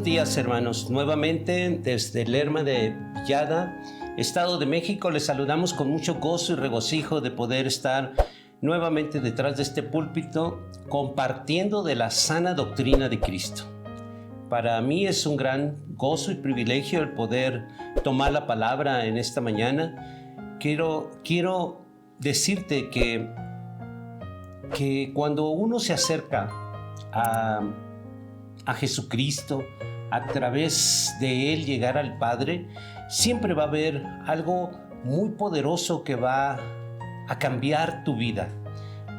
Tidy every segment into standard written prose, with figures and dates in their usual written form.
días, hermanos. Nuevamente desde Lerma de Villada, Estado de México, les saludamos con mucho gozo y regocijo de poder estar nuevamente detrás de este púlpito compartiendo de la sana doctrina de Cristo. Para mí es un gran gozo y privilegio el poder tomar la palabra en esta mañana. Quiero decirte que cuando uno se acerca a Jesucristo, a través de Él llegar al Padre, siempre va a haber algo muy poderoso que va a cambiar tu vida,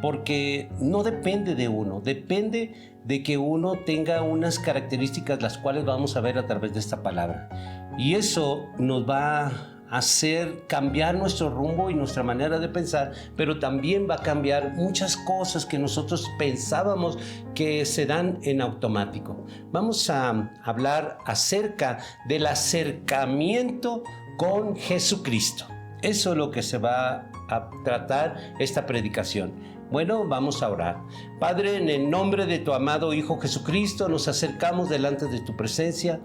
porque no depende de uno, depende de que uno tenga unas características las cuales vamos a ver a través de esta palabra, y eso nos va a hacer cambiar nuestro rumbo y nuestra manera de pensar, pero también va a cambiar muchas cosas que nosotros pensábamos que se dan en automático. Vamos a hablar acerca del acercamiento con Jesucristo. Eso es lo que se va a tratar esta predicación. Bueno, vamos a orar. Padre, en el nombre de tu amado Hijo Jesucristo, nos acercamos delante de tu presencia.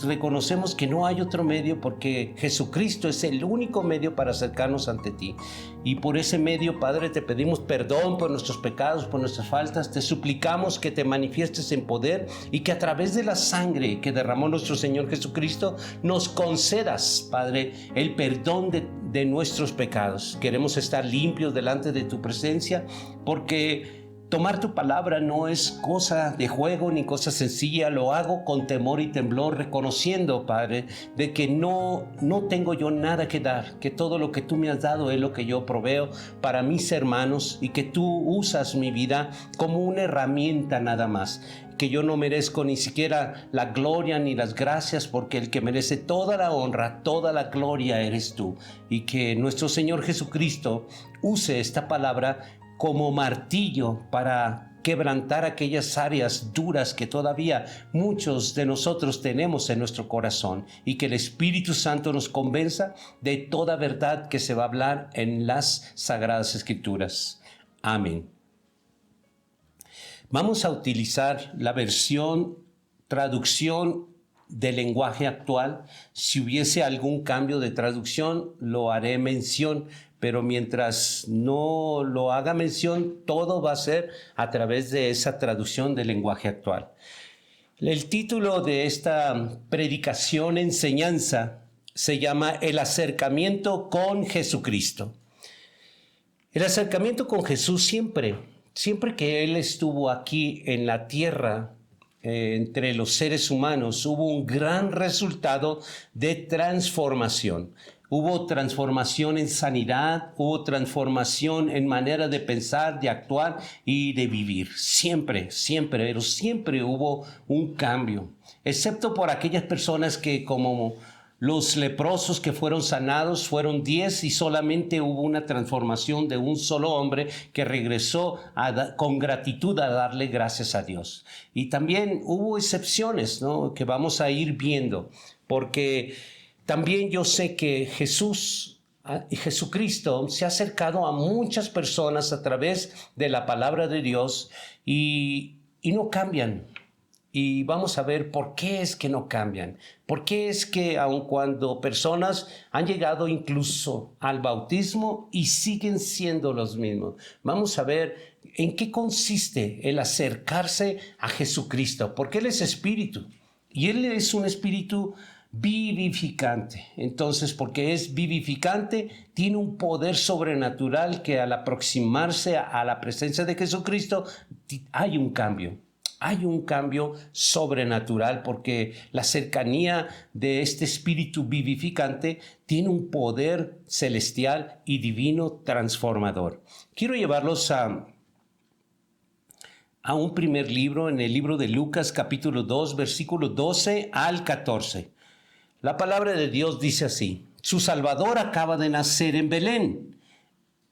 Reconocemos que no hay otro medio, porque Jesucristo es el único medio para acercarnos ante ti. Y por ese medio, Padre, te pedimos perdón por nuestros pecados, por nuestras faltas. Te suplicamos que te manifiestes en poder y que a través de la sangre que derramó nuestro Señor Jesucristo, nos concedas, Padre, el perdón de nuestros pecados. Queremos estar limpios delante de tu presencia, porque tomar tu palabra no es cosa de juego ni cosa sencilla. Lo hago con temor y temblor, reconociendo, Padre, de que no tengo yo nada que dar, que todo lo que tú me has dado es lo que yo proveo para mis hermanos, y que tú usas mi vida como una herramienta nada más, que yo no merezco ni siquiera la gloria ni las gracias, porque el que merece toda la honra, toda la gloria eres tú, y que nuestro Señor Jesucristo use esta palabra como martillo para quebrantar aquellas áreas duras que todavía muchos de nosotros tenemos en nuestro corazón, y que el Espíritu Santo nos convenza de toda verdad que se va a hablar en las Sagradas Escrituras. Amén. Vamos a utilizar la traducción del lenguaje actual. Si hubiese algún cambio de traducción, lo haré mención, pero mientras no lo haga mención, todo va a ser a través de esa traducción del lenguaje actual. El título de esta predicación, enseñanza, se llama El acercamiento con Jesucristo. El acercamiento con Jesús siempre que Él estuvo aquí en la tierra, entre los seres humanos, hubo un gran resultado de transformación. Hubo transformación en sanidad, hubo transformación en manera de pensar, de actuar y de vivir. Siempre hubo un cambio, excepto por aquellas personas que, como los leprosos que fueron sanados, fueron 10, y solamente hubo una transformación de un solo hombre que regresó con gratitud a darle gracias a Dios. Y también hubo excepciones, ¿no?, que vamos a ir viendo, porque también yo sé que Jesucristo se ha acercado a muchas personas a través de la palabra de Dios, y no cambian. Y vamos a ver por qué es que no cambian. Por qué es que aun cuando personas han llegado incluso al bautismo y siguen siendo los mismos. Vamos a ver en qué consiste el acercarse a Jesucristo, porque Él es espíritu y Él es un espíritu vivificante. Entonces, porque es vivificante, tiene un poder sobrenatural que al aproximarse a la presencia de Jesucristo hay un cambio. Hay un cambio sobrenatural, porque la cercanía de este espíritu vivificante tiene un poder celestial y divino transformador. Quiero llevarlos a un primer libro, en el libro de Lucas, capítulo 2, versículo 12 al 14. La palabra de Dios dice así: su Salvador acaba de nacer en Belén.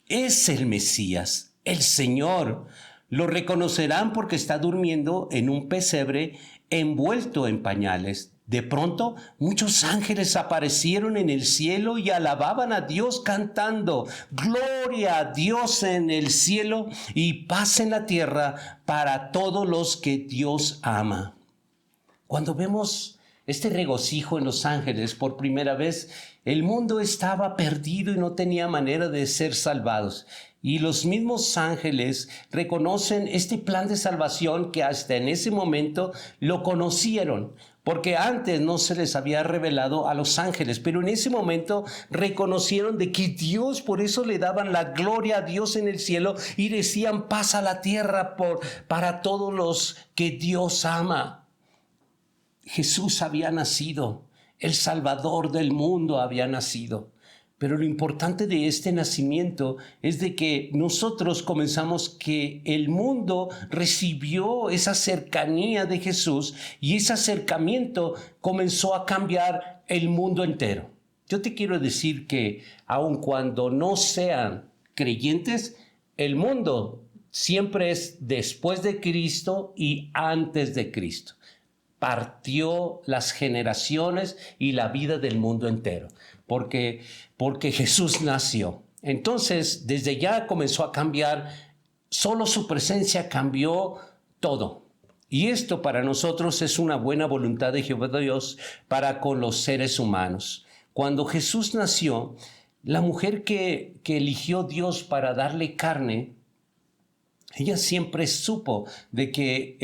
Es el Mesías, el Señor. Lo reconocerán porque está durmiendo en un pesebre envuelto en pañales. De pronto, muchos ángeles aparecieron en el cielo y alababan a Dios cantando: gloria a Dios en el cielo y paz en la tierra para todos los que Dios ama. Cuando vemos este regocijo en los ángeles por primera vez, el mundo estaba perdido y no tenía manera de ser salvados. Y los mismos ángeles reconocen este plan de salvación que hasta en ese momento lo conocieron, porque antes no se les había revelado a los ángeles, pero en ese momento reconocieron de que Dios, por eso le daban la gloria a Dios en el cielo y decían paz a la tierra para todos los que Dios ama. Jesús había nacido, el Salvador del mundo había nacido. Pero lo importante de este nacimiento es de que nosotros comenzamos que el mundo recibió esa cercanía de Jesús y ese acercamiento comenzó a cambiar el mundo entero. Yo te quiero decir que aun cuando no sean creyentes, el mundo siempre es después de Cristo y antes de Cristo. Partió las generaciones y la vida del mundo entero, porque Jesús nació. Entonces, desde ya comenzó a cambiar, solo su presencia cambió todo. Y esto para nosotros es una buena voluntad de Jehová Dios para con los seres humanos. Cuando Jesús nació, la mujer que eligió Dios para darle carne, ella siempre supo de que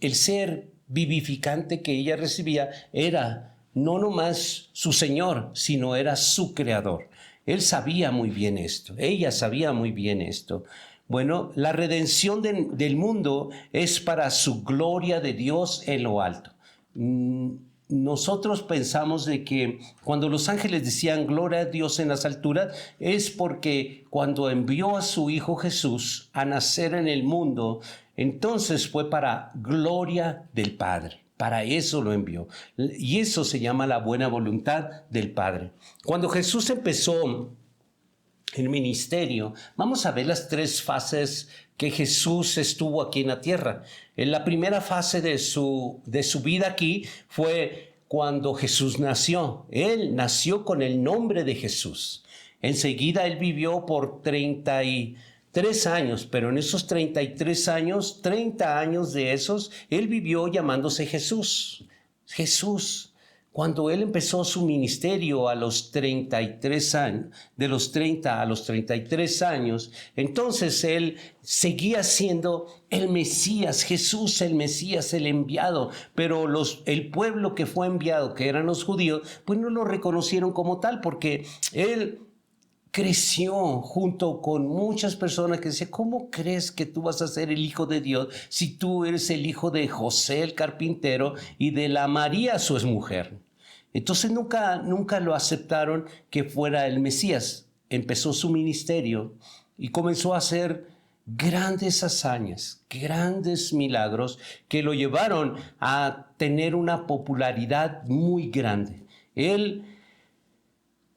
el ser vivificante que ella recibía era no nomás su Señor, sino era su Creador. Él sabía muy bien esto, ella sabía muy bien esto. Bueno, la redención del mundo es para su gloria de Dios en lo alto. Nosotros pensamos de que cuando los ángeles decían gloria a Dios en las alturas, es porque cuando envió a su Hijo Jesús a nacer en el mundo, entonces fue para gloria del Padre. Para eso lo envió. Y eso se llama la buena voluntad del Padre. Cuando Jesús empezó el ministerio, vamos a ver las tres fases que Jesús estuvo aquí en la tierra. En la primera fase de su vida aquí fue cuando Jesús nació. Él nació con el nombre de Jesús. Enseguida él vivió por 33 años, pero en esos 33 años, 30 años de esos, él vivió llamándose Jesús. Jesús. Cuando él empezó su ministerio a los 33 años, de los 30 a los 33 años, entonces él seguía siendo el Mesías, Jesús el Mesías, el enviado, pero el pueblo que fue enviado, que eran los judíos, pues no lo reconocieron como tal, porque él creció junto con muchas personas que decían, ¿cómo crees que tú vas a ser el hijo de Dios si tú eres el hijo de José el carpintero y de la María su exmujer? Entonces nunca lo aceptaron que fuera el Mesías. Empezó su ministerio y comenzó a hacer grandes hazañas, grandes milagros que lo llevaron a tener una popularidad muy grande. Él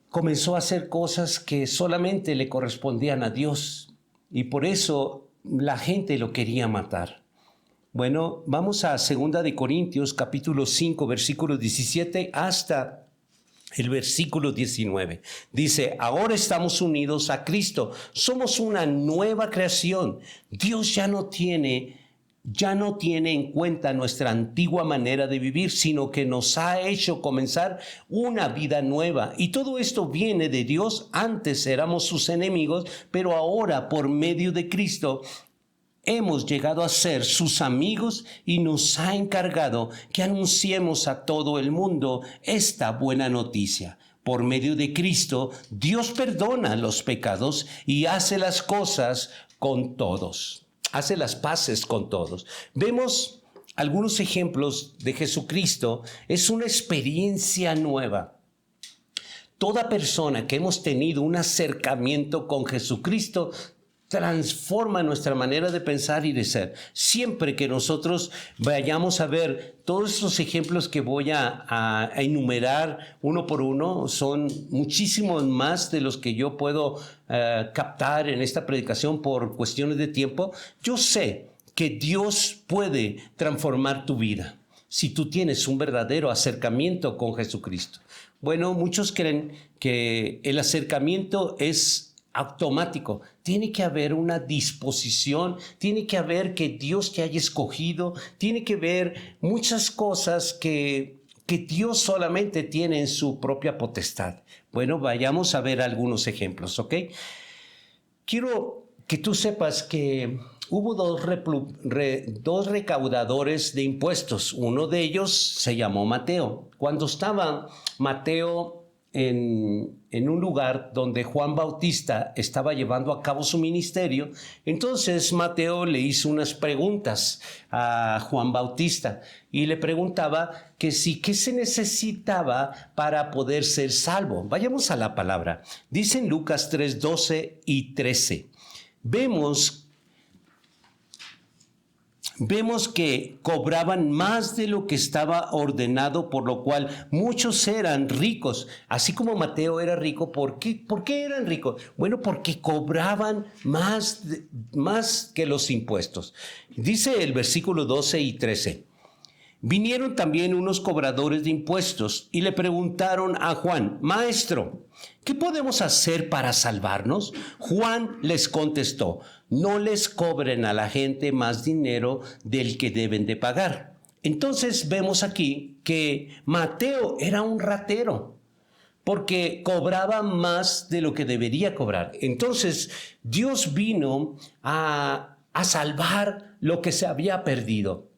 comenzó a hacer cosas que solamente le correspondían a Dios y por eso la gente lo quería matar. Bueno, vamos a 2 de Corintios, capítulo 5, versículo 17 hasta el versículo 19. Dice, ahora estamos unidos a Cristo, somos una nueva creación. Dios ya no tiene en cuenta nuestra antigua manera de vivir, sino que nos ha hecho comenzar una vida nueva. Y todo esto viene de Dios. Antes éramos sus enemigos, pero ahora por medio de Cristo hemos llegado a ser sus amigos y nos ha encargado que anunciemos a todo el mundo esta buena noticia. Por medio de Cristo, Dios perdona los pecados y hace las cosas con todos. Hace las paces con todos. Vemos algunos ejemplos de Jesucristo. Es una experiencia nueva. Toda persona que hemos tenido un acercamiento con Jesucristo transforma nuestra manera de pensar y de ser. Siempre que nosotros vayamos a ver todos esos ejemplos que voy a enumerar uno por uno, son muchísimos más de los que yo puedo captar en esta predicación por cuestiones de tiempo. Yo sé que Dios puede transformar tu vida si tú tienes un verdadero acercamiento con Jesucristo. Bueno, muchos creen que el acercamiento es automático. Tiene que haber una disposición, tiene que haber que Dios te haya escogido, tiene que haber muchas cosas que Dios solamente tiene en su propia potestad. Bueno, vayamos a ver algunos ejemplos, ¿ok? Quiero que tú sepas que hubo dos recaudadores de impuestos. Uno de ellos se llamó Mateo. Cuando estaba Mateo en un lugar donde Juan Bautista estaba llevando a cabo su ministerio, entonces Mateo le hizo unas preguntas a Juan Bautista y le preguntaba que sí, ¿qué se necesitaba para poder ser salvo? Vayamos a la palabra. Dice en Lucas 3, 12 y 13. Vemos que cobraban más de lo que estaba ordenado, por lo cual muchos eran ricos. Así como Mateo era rico, ¿por qué eran ricos? Bueno, porque cobraban más que los impuestos. Dice el versículo 12 y 13. Vinieron también unos cobradores de impuestos y le preguntaron a Juan: Maestro, ¿qué podemos hacer para salvarnos? Juan les contestó: no les cobren a la gente más dinero del que deben de pagar. Entonces vemos aquí que Mateo era un ratero, porque cobraba más de lo que debería cobrar. Entonces Dios vino a salvar lo que se había perdido.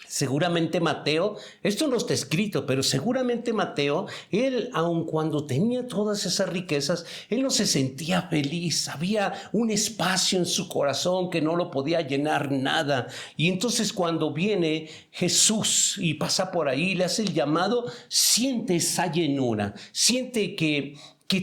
Seguramente Mateo, esto no está escrito, pero seguramente Mateo, él, aun cuando tenía todas esas riquezas, él no se sentía feliz. Había un espacio en su corazón que no lo podía llenar nada. Y entonces cuando viene Jesús y pasa por ahí, le hace el llamado, siente esa llenura, siente que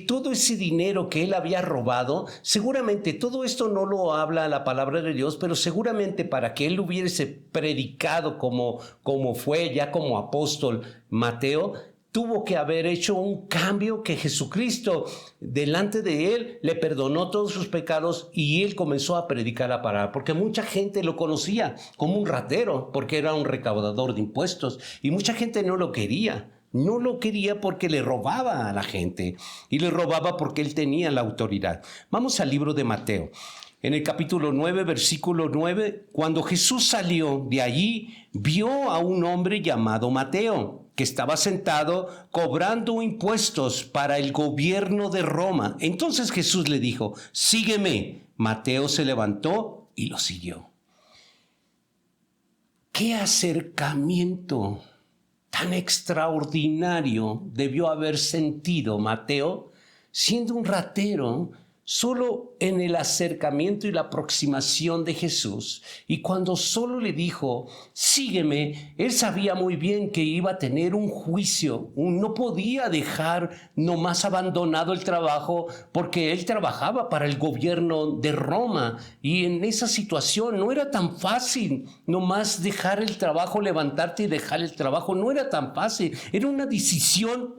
todo ese dinero que él había robado, seguramente todo esto no lo habla la palabra de Dios, pero seguramente para que él hubiese predicado como fue ya como apóstol Mateo, tuvo que haber hecho un cambio, que Jesucristo delante de él le perdonó todos sus pecados y él comenzó a predicar la palabra, porque mucha gente lo conocía como un ratero, porque era un recaudador de impuestos y mucha gente no lo quería. No lo quería porque le robaba a la gente y le robaba porque él tenía la autoridad. Vamos al libro de Mateo. En el capítulo 9, versículo 9, cuando Jesús salió de allí, vio a un hombre llamado Mateo, que estaba sentado cobrando impuestos para el gobierno de Roma. Entonces Jesús le dijo: sígueme. Mateo se levantó y lo siguió. ¡Qué acercamiento tan extraordinario debió haber sentido Mateo, siendo un ratero, solo en el acercamiento y la aproximación de Jesús? Y cuando solo le dijo: sígueme, él sabía muy bien que iba a tener un juicio. No podía dejar nomás abandonado el trabajo, porque él trabajaba para el gobierno de Roma, y en esa situación no era tan fácil nomás dejar el trabajo, levantarte y dejar el trabajo. No era tan fácil, era una decisión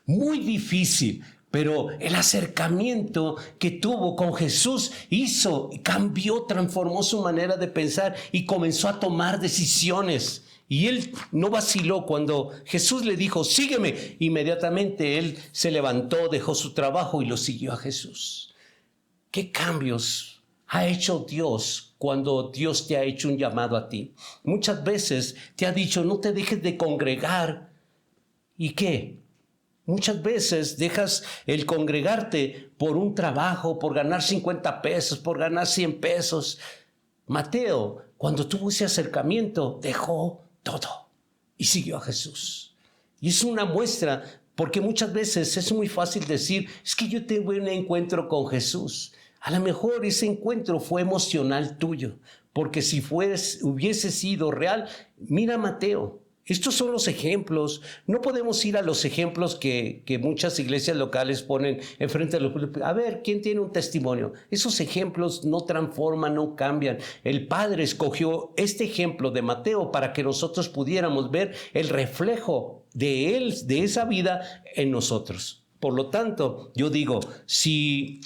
muy difícil. Pero el acercamiento que tuvo con Jesús cambió, transformó su manera de pensar y comenzó a tomar decisiones. Y él no vaciló cuando Jesús le dijo: sígueme. Inmediatamente él se levantó, dejó su trabajo y lo siguió a Jesús. ¿Qué cambios ha hecho Dios cuando Dios te ha hecho un llamado a ti? Muchas veces te ha dicho: no te dejes de congregar. ¿Y qué? Muchas veces dejas el congregarte por un trabajo, por ganar 50 pesos, por ganar 100 pesos. Mateo, cuando tuvo ese acercamiento, dejó todo y siguió a Jesús. Y es una muestra, porque muchas veces es muy fácil decir: es que yo tuve un encuentro con Jesús. A lo mejor ese encuentro fue emocional tuyo, porque si hubiese sido real, mira Mateo. Estos son los ejemplos. No podemos ir a los ejemplos que muchas iglesias locales ponen enfrente de los púlpitos. A ver, ¿quién tiene un testimonio? Esos ejemplos no transforman, no cambian. El Padre escogió este ejemplo de Mateo para que nosotros pudiéramos ver el reflejo de él, de esa vida en nosotros. Por lo tanto, yo digo, si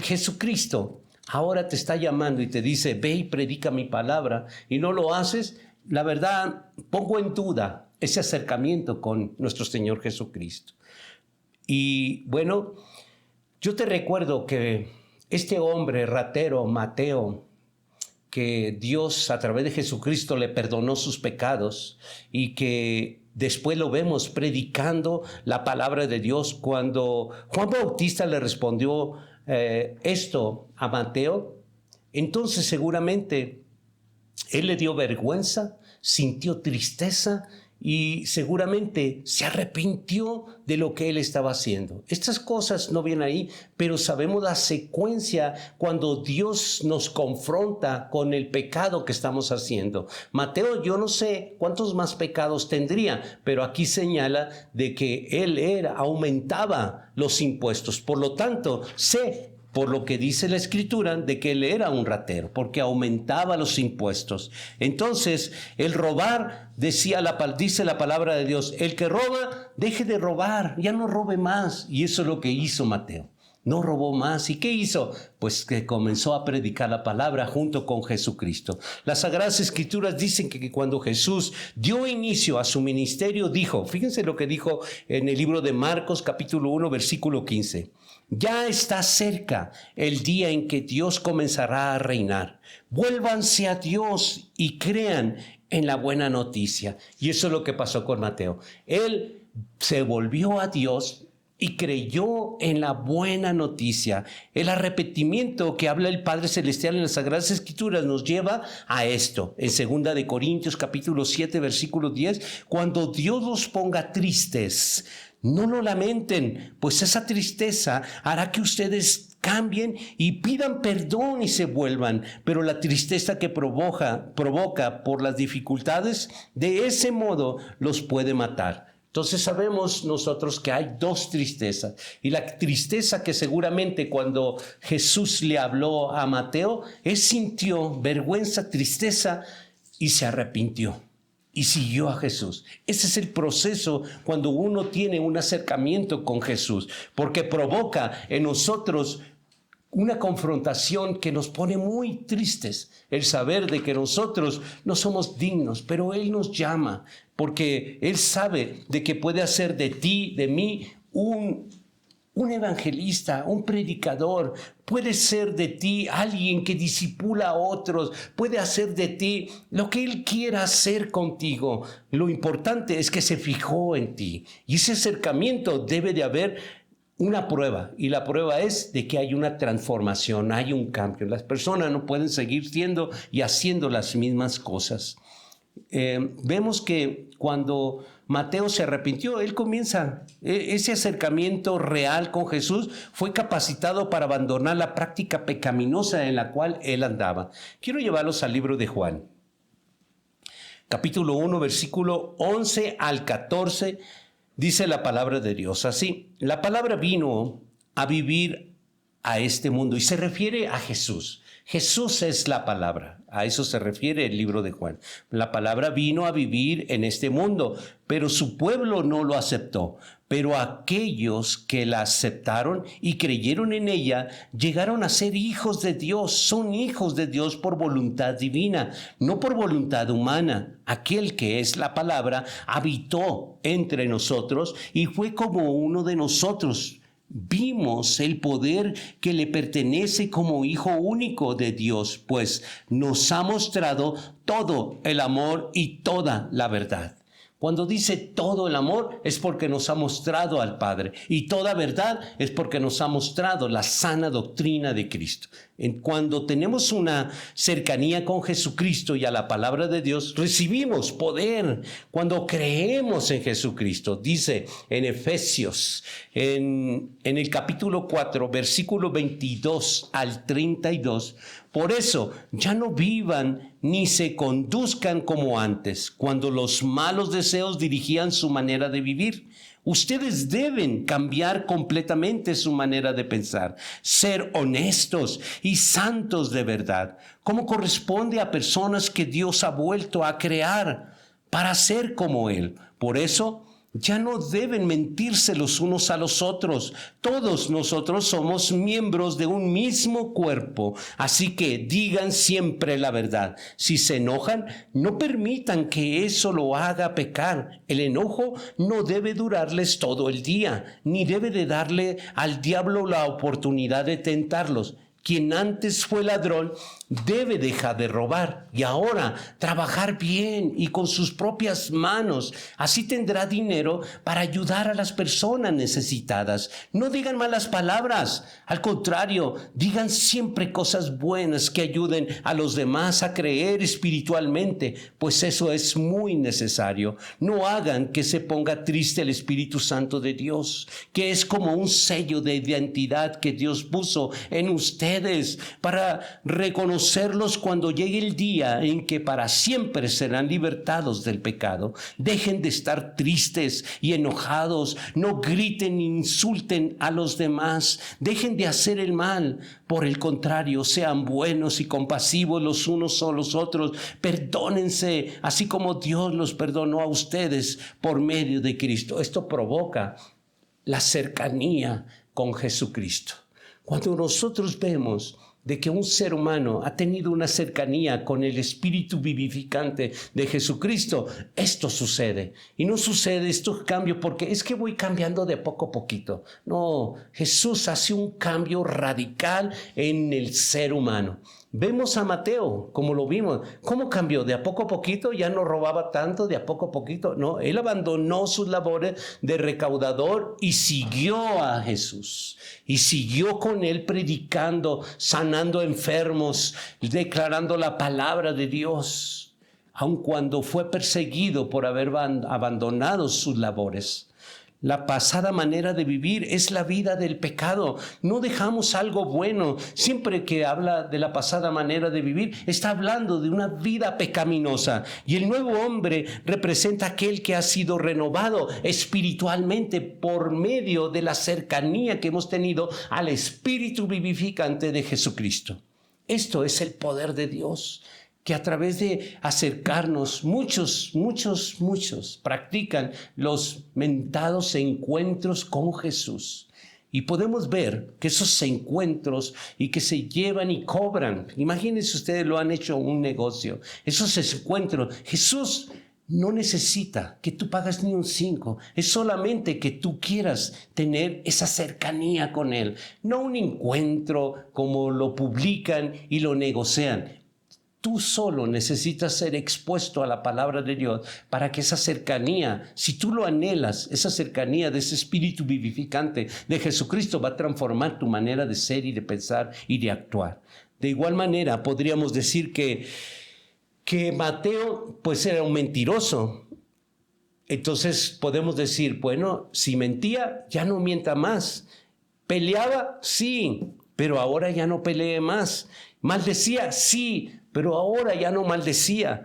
Jesucristo ahora te está llamando y te dice: ve y predica mi palabra, y no lo haces, la verdad, pongo en duda ese acercamiento con nuestro Señor Jesucristo. Y bueno, Yo te recuerdo que este hombre ratero, Mateo, que Dios a través de Jesucristo le perdonó sus pecados y que después lo vemos predicando la palabra de Dios. Cuando Juan Bautista le respondió esto a Mateo, entonces seguramente él le dio vergüenza, sintió tristeza y seguramente se arrepintió de lo que él estaba haciendo. Estas cosas no vienen ahí, pero sabemos la secuencia cuando Dios nos confronta con el pecado que estamos haciendo. Mateo, yo no sé cuántos más pecados tendría, pero aquí señala de que él aumentaba los impuestos. Por lo tanto, sé por lo que dice la Escritura, de que él era un ratero, porque aumentaba los impuestos. Entonces, el robar, dice la palabra de Dios, el que roba, deje de robar, ya no robe más. Y eso es lo que hizo Mateo. No robó más. ¿Y qué hizo? Pues que comenzó a predicar la palabra junto con Jesucristo. Las Sagradas Escrituras dicen que cuando Jesús dio inicio a su ministerio, dijo, fíjense lo que dijo en el libro de Marcos, capítulo 1, versículo 15. Ya está cerca el día en que Dios comenzará a reinar. Vuélvanse a Dios y crean en la buena noticia. Y eso es lo que pasó con Mateo. Él se volvió a Dios y creyó en la buena noticia. El arrepentimiento que habla el Padre Celestial en las Sagradas Escrituras nos lleva a esto. En 2 de Corintios capítulo 7 versículo 10, cuando Dios los ponga tristes, no lo lamenten, pues esa tristeza hará que ustedes cambien y pidan perdón y se vuelvan. Pero la tristeza que provoca por las dificultades, de ese modo los puede matar. Entonces sabemos nosotros que hay dos tristezas. Y la tristeza que seguramente cuando Jesús le habló a Mateo, él sintió vergüenza, tristeza y se arrepintió. Y siguió a Jesús. Ese es el proceso cuando uno tiene un acercamiento con Jesús, porque provoca en nosotros una confrontación que nos pone muy tristes, el saber de que nosotros no somos dignos, pero Él nos llama, porque Él sabe de que puede hacer de ti, de mí, un evangelista, un predicador. Puede ser de ti alguien que discipula a otros, puede hacer de ti lo que Él quiera hacer contigo. Lo importante es que se fijó en ti, y ese acercamiento debe de haber una prueba, y la prueba es de que hay una transformación, hay un cambio. Las personas no pueden seguir siendo y haciendo las mismas cosas. Vemos que cuando Mateo se arrepintió, él comienza ese acercamiento real con Jesús, fue capacitado para abandonar la práctica pecaminosa en la cual él andaba. Quiero llevarlos al libro de Juan, capítulo 1, versículo 11 al 14, dice la palabra de Dios así: la palabra vino a vivir a este mundo, y se refiere a Jesús. Jesús es la palabra, a eso se refiere el libro de Juan. La palabra vino a vivir en este mundo, pero su pueblo no lo aceptó. Pero aquellos que la aceptaron y creyeron en ella, llegaron a ser hijos de Dios. Son hijos de Dios por voluntad divina, no por voluntad humana. Aquel que es la palabra habitó entre nosotros y fue como uno de nosotros. Vimos el poder que le pertenece como hijo único de Dios, pues nos ha mostrado todo el amor y toda la verdad. Cuando dice todo el amor es porque nos ha mostrado al Padre, y toda verdad es porque nos ha mostrado la sana doctrina de Cristo. Cuando tenemos una cercanía con Jesucristo y a la palabra de Dios, recibimos poder cuando creemos en Jesucristo. Dice en Efesios, en el capítulo 4, versículo 22 al 32, por eso ya no vivan ni se conduzcan como antes, cuando los malos deseos dirigían su manera de vivir. Ustedes deben cambiar completamente su manera de pensar, ser honestos y santos de verdad, como corresponde a personas que Dios ha vuelto a crear para ser como Él. Por eso, Ya no deben mentirse los unos a los otros. Todos nosotros somos miembros de un mismo cuerpo, así que digan siempre la verdad. Si se enojan, no permitan que eso lo haga pecar. El enojo no debe durarles todo el día, ni debe de darle al diablo la oportunidad de tentarlos. Quien antes fue ladrón debe dejar de robar y ahora trabajar bien y con sus propias manos. Así tendrá dinero para ayudar a las personas necesitadas. No digan malas palabras. Al contrario, digan siempre cosas buenas que ayuden a los demás a creer espiritualmente, pues eso es muy necesario. No hagan que se ponga triste el Espíritu Santo de Dios, que es como un sello de identidad que Dios puso en ustedes para reconocerlos cuando llegue el día en que para siempre serán libertados del pecado. Dejen de estar tristes y enojados. No griten ni insulten a los demás. Dejen de hacer el mal. Por el contrario, sean buenos y compasivos los unos a los otros. Perdónense, así como Dios los perdonó a ustedes por medio de Cristo. Esto provoca la cercanía con Jesucristo. Cuando nosotros vemos de que un ser humano ha tenido una cercanía con el Espíritu vivificante de Jesucristo, esto sucede. Y no sucede estos cambios porque es que voy cambiando de poco a poquito. No, Jesús hace un cambio radical en el ser humano. Vemos a Mateo, como lo vimos. ¿Cómo cambió? De a poquito, ya no robaba tanto, de a poquito. No, él abandonó sus labores de recaudador y siguió a Jesús. Y siguió con él predicando, sanando enfermos, declarando la palabra de Dios, aun cuando fue perseguido por haber abandonado sus labores. La pasada manera de vivir es la vida del pecado. No dejamos algo bueno. Siempre que habla de la pasada manera de vivir, está hablando de una vida pecaminosa. Y el nuevo hombre representa aquel que ha sido renovado espiritualmente por medio de la cercanía que hemos tenido al Espíritu vivificante de Jesucristo. Esto es el poder de Dios, que a través de acercarnos, muchos practican los mentados encuentros con Jesús. Y podemos ver que esos encuentros y que se llevan y cobran. Imagínense ustedes, lo han hecho un negocio. Esos encuentros, Jesús no necesita que tú pagues ni un 5. Es solamente que tú quieras tener esa cercanía con Él. No un encuentro como lo publican y lo negocian. Tú solo necesitas ser expuesto a la palabra de Dios para que esa cercanía, si tú lo anhelas, esa cercanía de ese Espíritu vivificante de Jesucristo va a transformar tu manera de ser y de pensar y de actuar. De igual manera, podríamos decir que Mateo pues era un mentiroso. Entonces podemos decir, bueno, si mentía, ya no mienta más. Peleaba, sí, pero ahora ya no pelee más. Maldecía, sí, pero ahora ya no maldecía.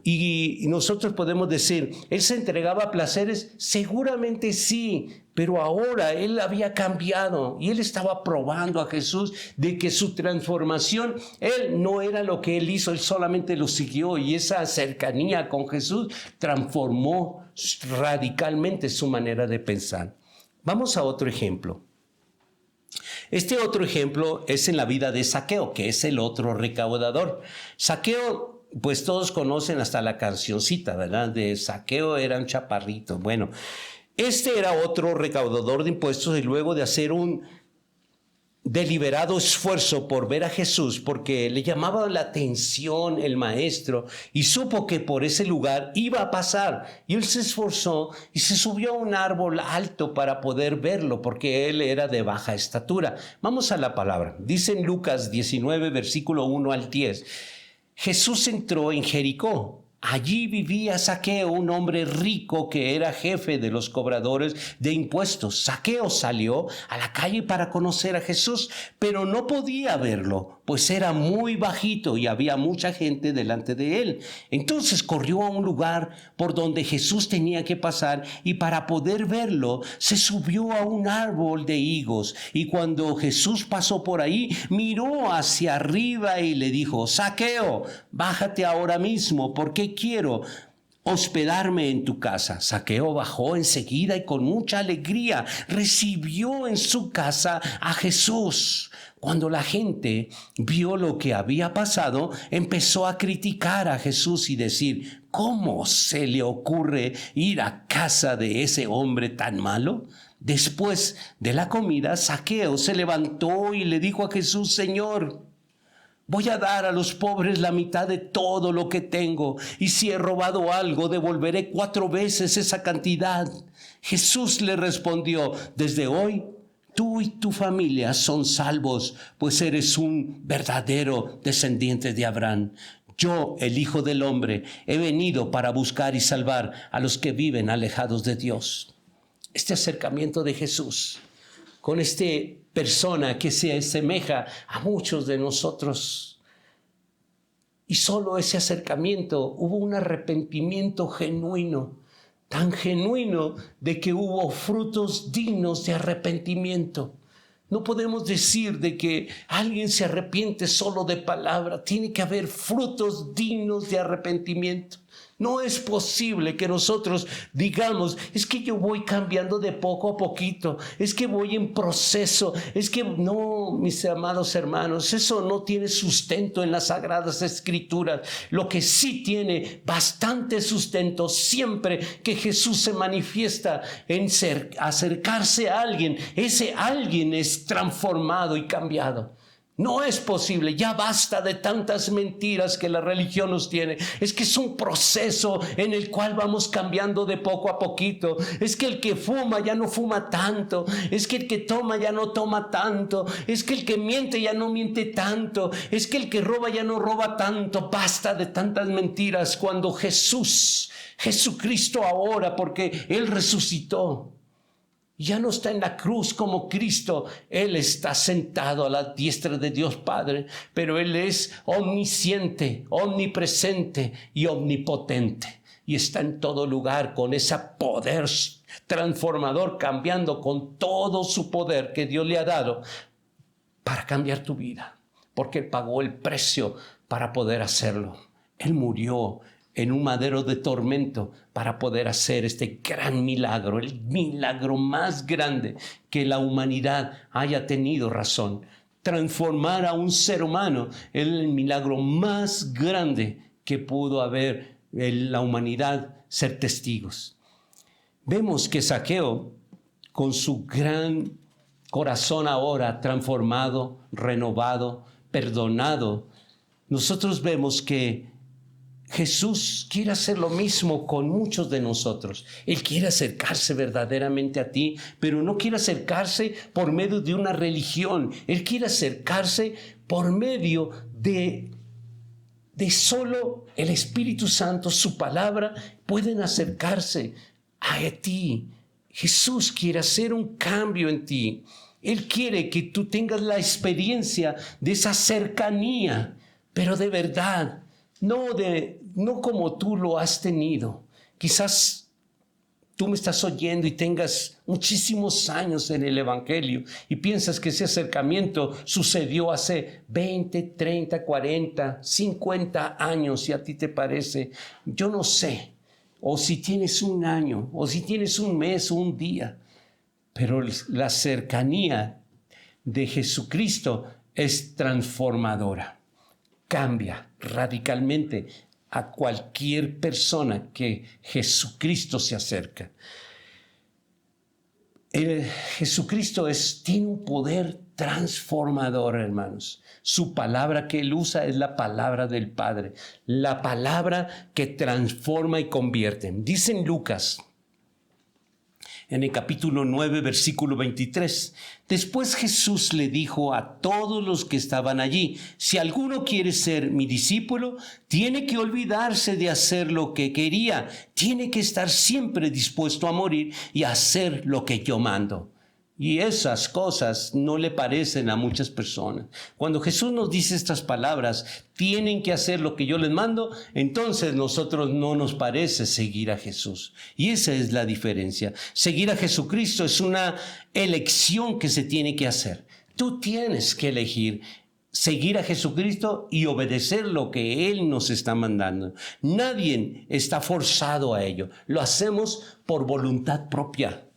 Y nosotros podemos decir, ¿él se entregaba a placeres? Seguramente sí, pero ahora él había cambiado y él estaba probando a Jesús de que su transformación, él no era lo que él hizo, él solamente lo siguió, y esa cercanía con Jesús transformó radicalmente su manera de pensar. Vamos a otro ejemplo. Este otro ejemplo es en la vida de Zaqueo, que es el otro recaudador. Zaqueo, pues todos conocen hasta la cancioncita, ¿verdad? De Zaqueo era un chaparrito. Bueno, este era otro recaudador de impuestos y luego de hacer un deliberado esfuerzo por ver a Jesús, porque le llamaba la atención el maestro y supo que por ese lugar iba a pasar, y él se esforzó y se subió a un árbol alto para poder verlo, porque él era de baja estatura. Vamos a la palabra. Dice en Lucas 19, versículo 1 al 10. Jesús entró en Jericó. Allí vivía Zaqueo, un hombre rico que era jefe de los cobradores de impuestos. Zaqueo salió a la calle para conocer a Jesús, pero no podía verlo, pues era muy bajito y había mucha gente delante de él. Entonces corrió a un lugar por donde Jesús tenía que pasar y para poder verlo se subió a un árbol de higos. Y cuando Jesús pasó por ahí, miró hacia arriba y le dijo: Zaqueo, bájate ahora mismo, porque quiero hospedarme en tu casa. Zaqueo bajó enseguida y con mucha alegría recibió en su casa a Jesús. Cuando la gente vio lo que había pasado, empezó a criticar a Jesús y decir: ¿cómo se le ocurre ir a casa de ese hombre tan malo? Después de la comida, Zaqueo se levantó y le dijo a Jesús: Señor, voy a dar a los pobres la mitad de todo lo que tengo, y si he robado algo, devolveré 4 veces esa cantidad. Jesús le respondió: desde hoy tú y tu familia son salvos, pues eres un verdadero descendiente de Abraham. Yo, el Hijo del Hombre, he venido para buscar y salvar a los que viven alejados de Dios. Este acercamiento de Jesús con esta persona que se asemeja a muchos de nosotros, y solo ese acercamiento hubo un arrepentimiento genuino, tan genuino de que hubo frutos dignos de arrepentimiento. No podemos decir de que alguien se arrepiente solo de palabra. Tiene que haber frutos dignos de arrepentimiento. No es posible que nosotros digamos: es que yo voy cambiando de poco a poquito, es que voy en proceso, es que no, mis amados hermanos, eso no tiene sustento en las Sagradas Escrituras. Lo que sí tiene bastante sustento siempre que Jesús se manifiesta en acercarse a alguien, ese alguien es transformado y cambiado. No es posible, ya basta de tantas mentiras que la religión nos tiene. Es que es un proceso en el cual vamos cambiando de poco a poquito. Es que el que fuma ya no fuma tanto. Es que el que toma ya no toma tanto. Es que el que miente ya no miente tanto. Es que el que roba ya no roba tanto. Basta de tantas mentiras cuando Jesucristo ahora, porque Él resucitó, ya no está en la cruz como Cristo. Él está sentado a la diestra de Dios Padre, pero Él es omnisciente, omnipresente y omnipotente. Y está en todo lugar con ese poder transformador, cambiando con todo su poder que Dios le ha dado para cambiar tu vida. Porque Él pagó el precio para poder hacerlo. Él murió en un madero de tormento para poder hacer este gran milagro, el milagro más grande que la humanidad haya tenido razón. Transformar a un ser humano es el milagro más grande que pudo haber en la humanidad ser testigos. Vemos que Zaqueo, con su gran corazón ahora transformado, renovado, perdonado, nosotros vemos que Jesús quiere hacer lo mismo con muchos de nosotros. Él quiere acercarse verdaderamente a ti, pero no quiere acercarse por medio de una religión. Él quiere acercarse por medio de solo el Espíritu Santo, su palabra, pueden acercarse a ti. Jesús quiere hacer un cambio en ti. Él quiere que tú tengas la experiencia de esa cercanía, pero de verdad. No como tú lo has tenido. Quizás tú me estás oyendo y tengas muchísimos años en el Evangelio y piensas que ese acercamiento sucedió hace 20, 30, 40, 50 años, si a ti te parece. Yo no sé, o si tienes un año, o si tienes un mes o un día, pero la cercanía de Jesucristo es transformadora. Cambia radicalmente a cualquier persona que Jesucristo se acerca. Jesucristo tiene un poder transformador, hermanos. Su palabra que Él usa es la palabra del Padre, la palabra que transforma y convierte. Dice en Lucas, en el capítulo 9, versículo 23. Después Jesús le dijo a todos los que estaban allí: si alguno quiere ser mi discípulo, tiene que olvidarse de hacer lo que quería. Tiene que estar siempre dispuesto a morir y a hacer lo que yo mando. Y esas cosas no le parecen a muchas personas. Cuando Jesús nos dice estas palabras, tienen que hacer lo que yo les mando, entonces nosotros no nos parece seguir a Jesús. Y esa es la diferencia. Seguir a Jesucristo es una elección que se tiene que hacer. Tú tienes que elegir seguir a Jesucristo y obedecer lo que Él nos está mandando. Nadie está forzado a ello. Lo hacemos por voluntad propia,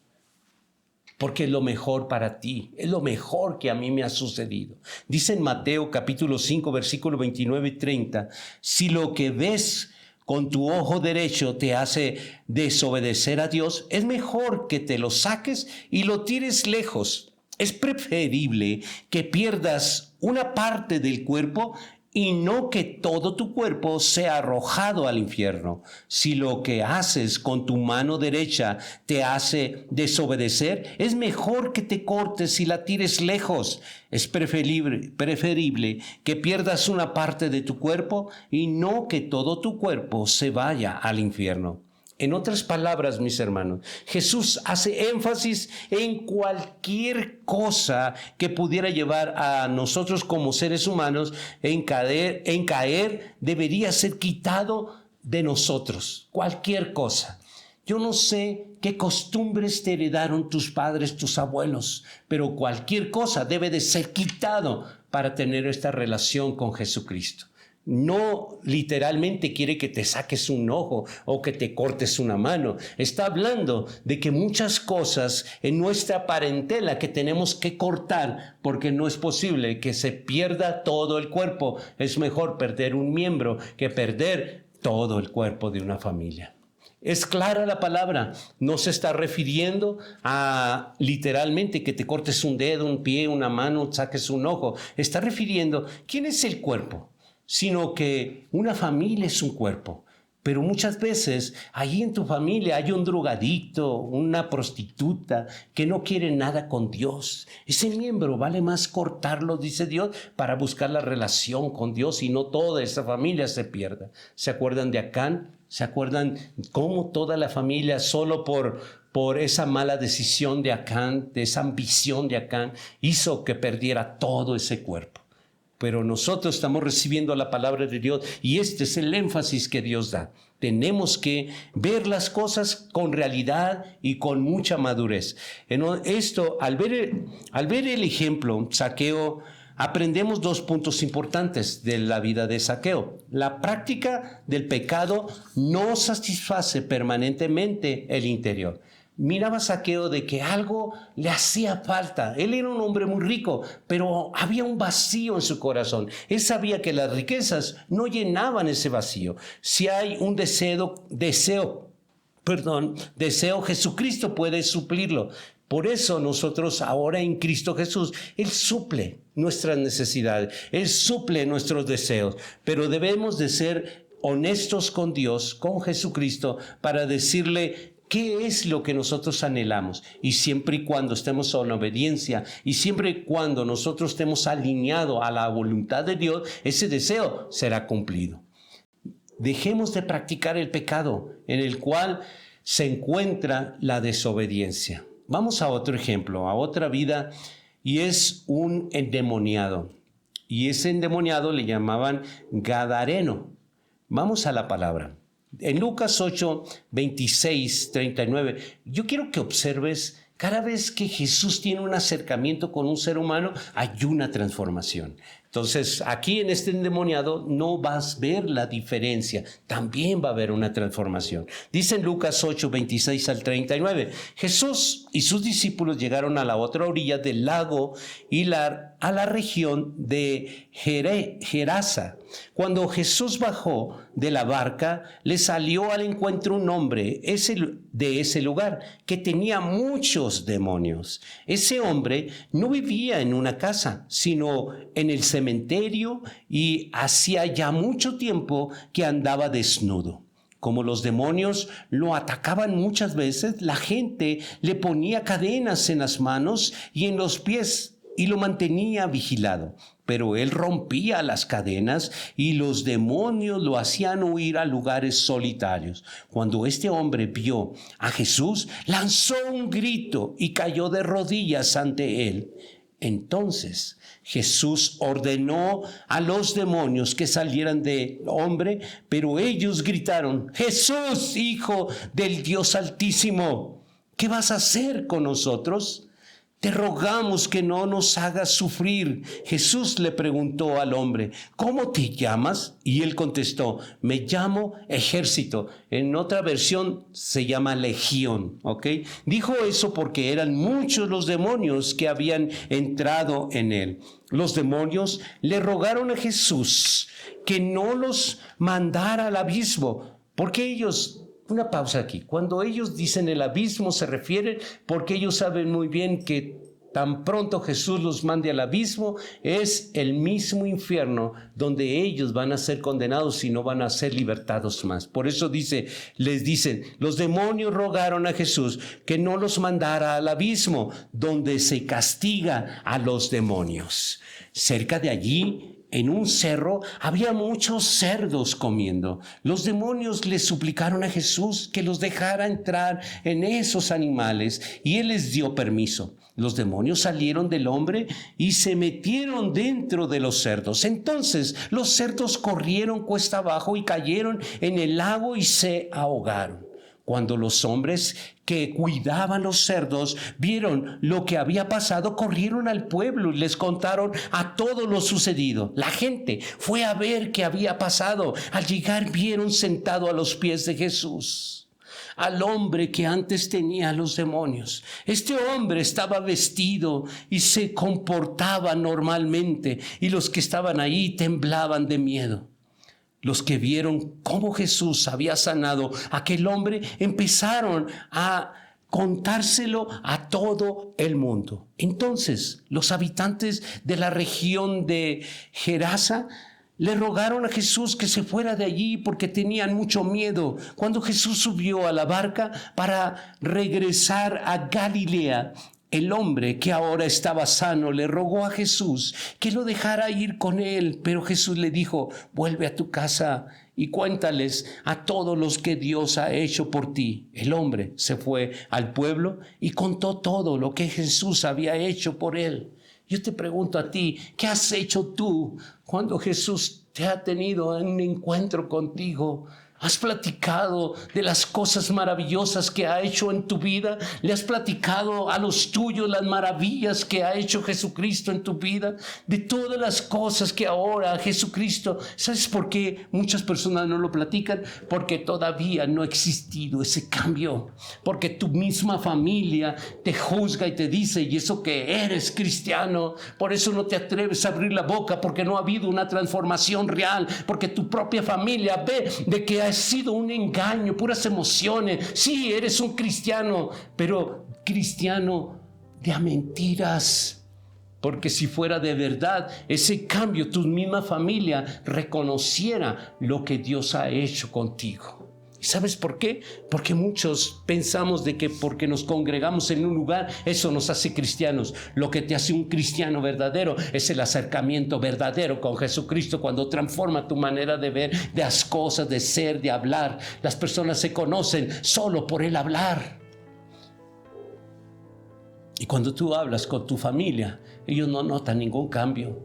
porque es lo mejor para ti, es lo mejor que a mí me ha sucedido. Dice en Mateo capítulo 5, versículo 29 y 30, si lo que ves con tu ojo derecho te hace desobedecer a Dios, es mejor que te lo saques y lo tires lejos. Es preferible que pierdas una parte del cuerpo y no que todo tu cuerpo sea arrojado al infierno. Si lo que haces con tu mano derecha te hace desobedecer, es mejor que te cortes y la tires lejos. Es preferible que pierdas una parte de tu cuerpo y no que todo tu cuerpo se vaya al infierno. En otras palabras, mis hermanos, Jesús hace énfasis en cualquier cosa que pudiera llevar a nosotros como seres humanos en caer, debería ser quitado de nosotros. Cualquier cosa. Yo no sé qué costumbres te heredaron tus padres, tus abuelos, pero cualquier cosa debe de ser quitado para tener esta relación con Jesucristo. No literalmente quiere que te saques un ojo o que te cortes una mano. Está hablando de que muchas cosas en nuestra parentela que tenemos que cortar porque no es posible que se pierda todo el cuerpo. Es mejor perder un miembro que perder todo el cuerpo de una familia. Es clara la palabra, no se está refiriendo a literalmente que te cortes un dedo, un pie, una mano, saques un ojo. Está refiriendo, ¿quién es el cuerpo? Sino que una familia es un cuerpo. Pero muchas veces allí en tu familia hay un drogadicto, una prostituta que no quiere nada con Dios. Ese miembro vale más cortarlo, dice Dios, para buscar la relación con Dios y no toda esa familia se pierda. ¿Se acuerdan de Acán? ¿Se acuerdan cómo toda la familia solo por esa mala decisión de Acán, de esa ambición de Acán, hizo que perdiera todo ese cuerpo? Pero nosotros estamos recibiendo la palabra de Dios y este es el énfasis que Dios da. Tenemos que ver las cosas con realidad y con mucha madurez. En esto, al ver el ejemplo, Zaqueo, aprendemos dos puntos importantes de la vida de Zaqueo. La práctica del pecado no satisface permanentemente el interior. Miraba Zaqueo de que algo le hacía falta. Él era un hombre muy rico, pero había un vacío en su corazón. Él sabía que las riquezas no llenaban ese vacío. Si hay un deseo, Jesucristo puede suplirlo. Por eso nosotros ahora en Cristo Jesús, Él suple nuestras necesidades, Él suple nuestros deseos, pero debemos de ser honestos con Dios, con Jesucristo, para decirle ¿qué es lo que nosotros anhelamos? Y siempre y cuando estemos en obediencia y siempre y cuando nosotros estemos alineados a la voluntad de Dios, ese deseo será cumplido. Dejemos de practicar el pecado en el cual se encuentra la desobediencia. Vamos a otro ejemplo, a otra vida, y es un endemoniado. Y ese endemoniado le llamaban Gadareno. Vamos a la palabra. En Lucas 8, 26, 39, yo quiero que observes, cada vez que Jesús tiene un acercamiento con un ser humano, hay una transformación. Entonces, aquí en este endemoniado no vas a ver la diferencia, también va a haber una transformación. Dice en Lucas 8, 26 al 39, Jesús y sus discípulos llegaron a la otra orilla del lago y a la región de Gerasa. Cuando Jesús bajó de la barca, le salió al encuentro un hombre de ese lugar que tenía muchos demonios. Ese hombre no vivía en una casa, sino en el cementerio y hacía ya mucho tiempo que andaba desnudo. Como los demonios lo atacaban muchas veces, la gente le ponía cadenas en las manos y en los pies y lo mantenía vigilado. Pero él rompía las cadenas y los demonios lo hacían huir a lugares solitarios. Cuando este hombre vio a Jesús, lanzó un grito y cayó de rodillas ante él. Entonces Jesús ordenó a los demonios que salieran del hombre, pero ellos gritaron: Jesús, Hijo del Dios Altísimo, ¿qué vas a hacer con nosotros? te rogamos que no nos hagas sufrir. Jesús le preguntó al hombre, ¿cómo te llamas? Y él contestó, me llamo Ejército. En otra versión se llama Legión, ¿ok? Dijo eso porque eran muchos los demonios que habían entrado en él. Los demonios le rogaron a Jesús que no los mandara al abismo, porque ellos... Una pausa aquí. Cuando ellos dicen el abismo se refieren porque ellos saben muy bien que tan pronto Jesús los mande al abismo es el mismo infierno donde ellos van a ser condenados y no van a ser libertados más. Por eso les dicen, los demonios rogaron a Jesús que no los mandara al abismo donde se castiga a los demonios. Cerca de allí, en un cerro, había muchos cerdos comiendo. Los demonios le suplicaron a Jesús que los dejara entrar en esos animales y él les dio permiso. Los demonios salieron del hombre y se metieron dentro de los cerdos. Entonces los cerdos corrieron cuesta abajo y cayeron en el lago y se ahogaron. Cuando los hombres que cuidaban los cerdos vieron lo que había pasado, corrieron al pueblo y les contaron a todo lo sucedido. La gente fue a ver qué había pasado. Al llegar vieron sentado a los pies de Jesús al hombre que antes tenía los demonios. Este hombre estaba vestido y se comportaba normalmente, y los que estaban ahí temblaban de miedo. Los que vieron cómo Jesús había sanado a aquel hombre empezaron a contárselo a todo el mundo. Entonces, los habitantes de la región de Gerasa le rogaron a Jesús que se fuera de allí porque tenían mucho miedo. Cuando Jesús subió a la barca para regresar a Galilea, el hombre que ahora estaba sano le rogó a Jesús que lo dejara ir con él, pero Jesús le dijo, vuelve a tu casa y cuéntales a todos los que Dios ha hecho por ti. El hombre se fue al pueblo y contó todo lo que Jesús había hecho por él. Yo te pregunto a ti, ¿qué has hecho tú cuando Jesús te ha tenido en un encuentro contigo? ¿Has platicado de las cosas maravillosas que ha hecho en tu vida? ¿Le has platicado a los tuyos las maravillas que ha hecho Jesucristo en tu vida? De todas las cosas que ahora Jesucristo... ¿Sabes por qué muchas personas no lo platican? Porque todavía no ha existido ese cambio. Porque tu misma familia te juzga y te dice, y eso que eres cristiano, por eso no te atreves a abrir la boca, porque no ha habido una transformación real, porque tu propia familia ve de que ha sido un engaño, puras emociones. Sí, eres un cristiano, pero cristiano de a mentiras. Porque si fuera de verdad ese cambio, tu misma familia reconociera lo que Dios ha hecho contigo. ¿Y sabes por qué? Porque muchos pensamos de que porque nos congregamos en un lugar, eso nos hace cristianos. Lo que te hace un cristiano verdadero es el acercamiento verdadero con Jesucristo, cuando transforma tu manera de ver, de las cosas, de ser, de hablar. Las personas se conocen solo por el hablar. Y cuando tú hablas con tu familia, ellos no notan ningún cambio.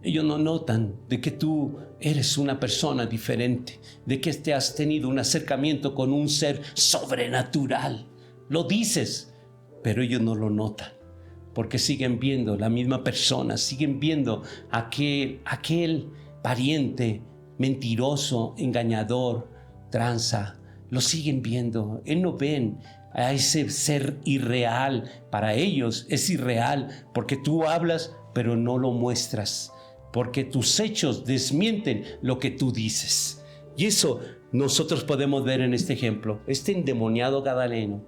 Ellos no notan de que tú eres una persona diferente, de que te has tenido un acercamiento con un ser sobrenatural. Lo dices, pero ellos no lo notan, porque siguen viendo la misma persona, siguen viendo aquel pariente mentiroso, engañador, tranza. Lo siguen viendo. Él no ven a ese ser irreal. Para ellos es irreal porque tú hablas, pero no lo muestras, porque tus hechos desmienten lo que tú dices. Y eso nosotros podemos ver en este ejemplo. Este endemoniado gadareno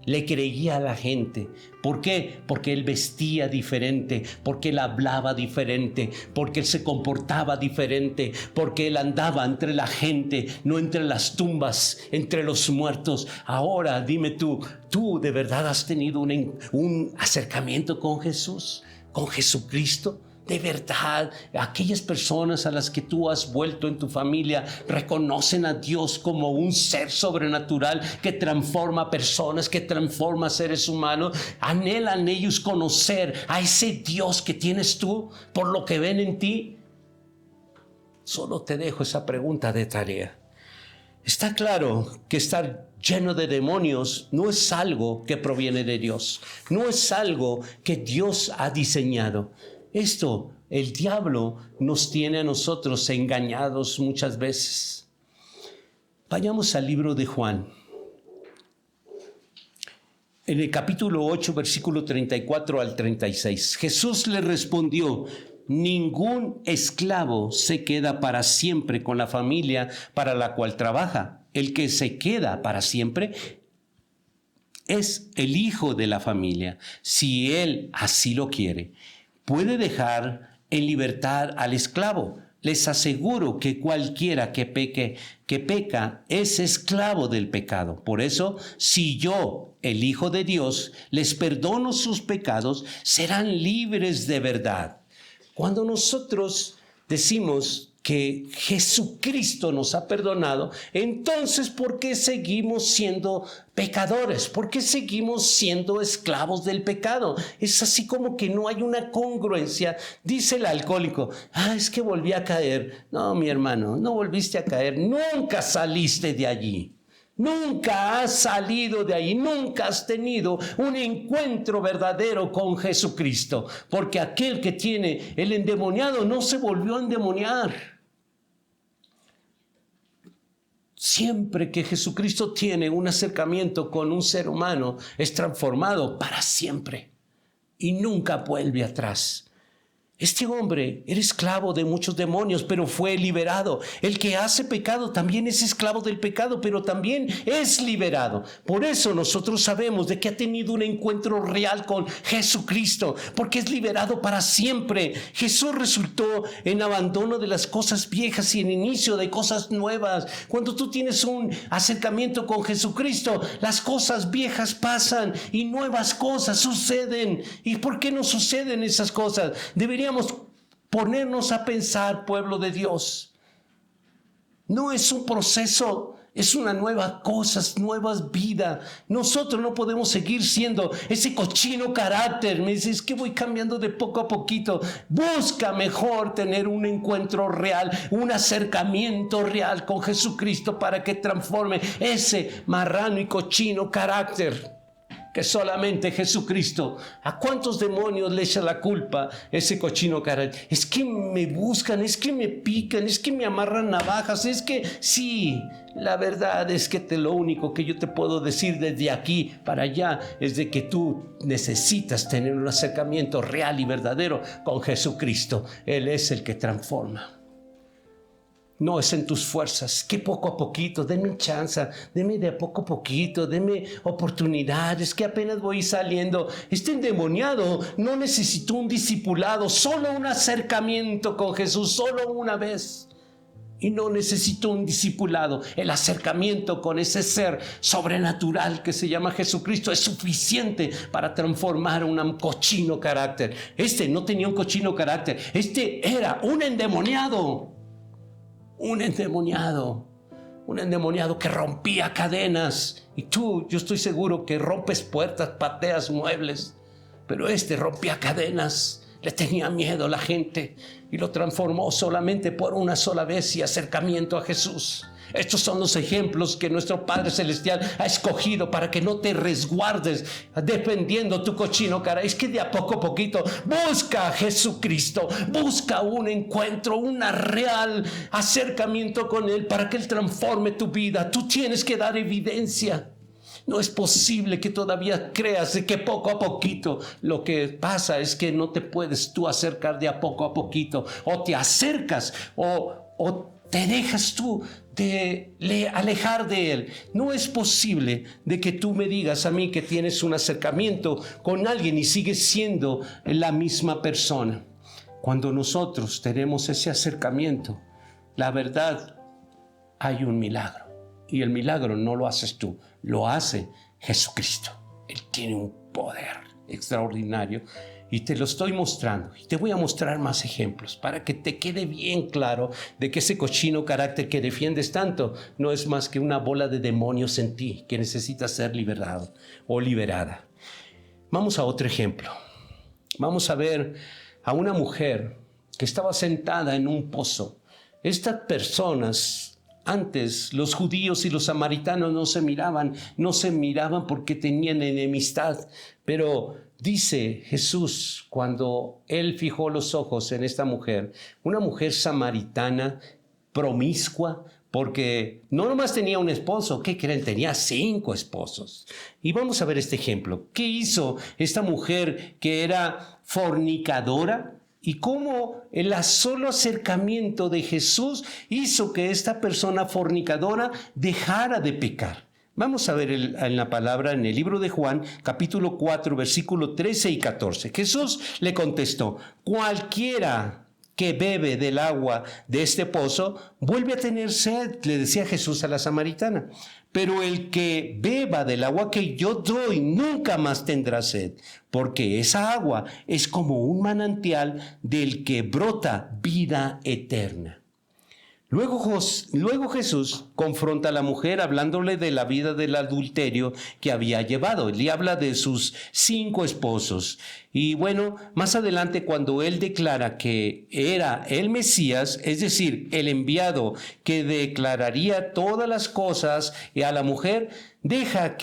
le creía a la gente. ¿Por qué? Porque él vestía diferente, porque él hablaba diferente, porque él se comportaba diferente, porque él andaba entre la gente, no entre las tumbas, entre los muertos. Ahora dime tú de verdad has tenido un acercamiento con Jesús, con Jesucristo. De verdad, aquellas personas a las que tú has vuelto en tu familia reconocen a Dios como un ser sobrenatural que transforma personas, que transforma seres humanos. Anhelan ellos conocer a ese Dios que tienes tú por lo que ven en ti. Solo te dejo esa pregunta de tarea. Está claro que estar lleno de demonios, no es algo que proviene de Dios. No es algo que Dios ha diseñado. Esto, el diablo nos tiene a nosotros engañados muchas veces. Vayamos al libro de Juan. En el capítulo 8, versículo 34 al 36. Jesús le respondió: ningún esclavo se queda para siempre con la familia para la cual trabaja. El que se queda para siempre es el hijo de la familia, si él así lo quiere. Puede dejar en libertad al esclavo. Les aseguro que cualquiera que peca es esclavo del pecado. Por eso, si yo, el Hijo de Dios, les perdono sus pecados, serán libres de verdad. Cuando nosotros decimos que Jesucristo nos ha perdonado, entonces ¿por qué seguimos siendo pecadores? ¿Por qué seguimos siendo esclavos del pecado? Es así como que no hay una congruencia. Dice el alcohólico: es que volví a caer. No, mi hermano, no volviste a caer. Nunca saliste de allí. Nunca has salido de ahí, nunca has tenido un encuentro verdadero con Jesucristo, porque aquel que tiene el endemoniado no se volvió a endemoniar. Siempre que Jesucristo tiene un acercamiento con un ser humano, es transformado para siempre y nunca vuelve atrás. Este hombre era esclavo de muchos demonios, pero fue liberado. El que hace pecado también es esclavo del pecado, pero también es liberado. Por eso nosotros sabemos de que ha tenido un encuentro real con Jesucristo, porque es liberado para siempre. Jesús resultó en abandono de las cosas viejas y en inicio de cosas nuevas. Cuando tú tienes un acercamiento con Jesucristo, las cosas viejas pasan y nuevas cosas suceden. ¿Y por qué no suceden esas cosas? Deberíamos ponernos a pensar, pueblo de Dios. No es un proceso, es una nueva cosa, nuevas vidas. Nosotros no podemos seguir siendo ese cochino carácter. Me dices que voy cambiando de poco a poquito. Busca mejor tener un encuentro real, un acercamiento real con Jesucristo para que transforme ese marrano y cochino carácter que solamente Jesucristo. ¿A cuántos demonios le echa la culpa ese cochino carácter? Es que me buscan, es que me pican, es que me amarran navajas, es que sí. La verdad es que lo único que yo te puedo decir desde aquí para allá es de que tú necesitas tener un acercamiento real y verdadero con Jesucristo. Él es el que transforma. No es en tus fuerzas, que poco a poquito, denme chance, denme de poco a poquito, denme oportunidades, que apenas voy saliendo. Este endemoniado no necesitó un discipulado, solo un acercamiento con Jesús, solo una vez. Y no necesitó un discipulado. El acercamiento con ese ser sobrenatural que se llama Jesucristo es suficiente para transformar un cochino carácter. Este no tenía un cochino carácter, este era un endemoniado. Un endemoniado que rompía cadenas. Y tú, yo estoy seguro que rompes puertas, pateas muebles, pero este rompía cadenas. Le tenía miedo a la gente y lo transformó solamente por una sola vez y acercamiento a Jesús. Estos son los ejemplos que nuestro Padre Celestial ha escogido para que no te resguardes defendiendo tu cochino cara. Es que de a poquito busca a Jesucristo, busca un encuentro, un real acercamiento con Él para que Él transforme tu vida. Tú tienes que dar evidencia. No es posible que todavía creas de que poco a poquito. Lo que pasa es que no te puedes tú acercar de a poquito. O te acercas o te dejas tú de alejar de Él. No es posible de que tú me digas a mí que tienes un acercamiento con alguien y sigues siendo la misma persona. Cuando nosotros tenemos ese acercamiento, la verdad, hay un milagro. Y el milagro no lo haces tú, lo hace Jesucristo. Él tiene un poder extraordinario y te lo estoy mostrando. Y te voy a mostrar más ejemplos para que te quede bien claro de que ese cochino carácter que defiendes tanto no es más que una bola de demonios en ti que necesita ser liberado o liberada. Vamos a otro ejemplo. Vamos a ver a una mujer que estaba sentada en un pozo. Estas personas Antes los judíos y los samaritanos no se miraban porque tenían enemistad. Pero dice Jesús, cuando él fijó los ojos en esta mujer, una mujer samaritana, promiscua, porque no nomás tenía un esposo, ¿qué creen? Tenía 5 esposos. Y vamos a ver este ejemplo. ¿Qué hizo esta mujer que era fornicadora? Y cómo el solo acercamiento de Jesús hizo que esta persona fornicadora dejara de pecar. Vamos a ver en la palabra, en el libro de Juan, capítulo 4, versículo 13 y 14. Jesús le contestó: cualquiera que bebe del agua de este pozo vuelve a tener sed, le decía Jesús a la samaritana. Pero el que beba del agua que yo doy nunca más tendrá sed, porque esa agua es como un manantial del que brota vida eterna. Luego Jesús confronta a la mujer hablándole de la vida del adulterio que había llevado. Él le habla de sus 5 esposos. Y bueno, más adelante cuando él declara que era el Mesías, es decir, el enviado que declararía todas las cosas a la mujer, deja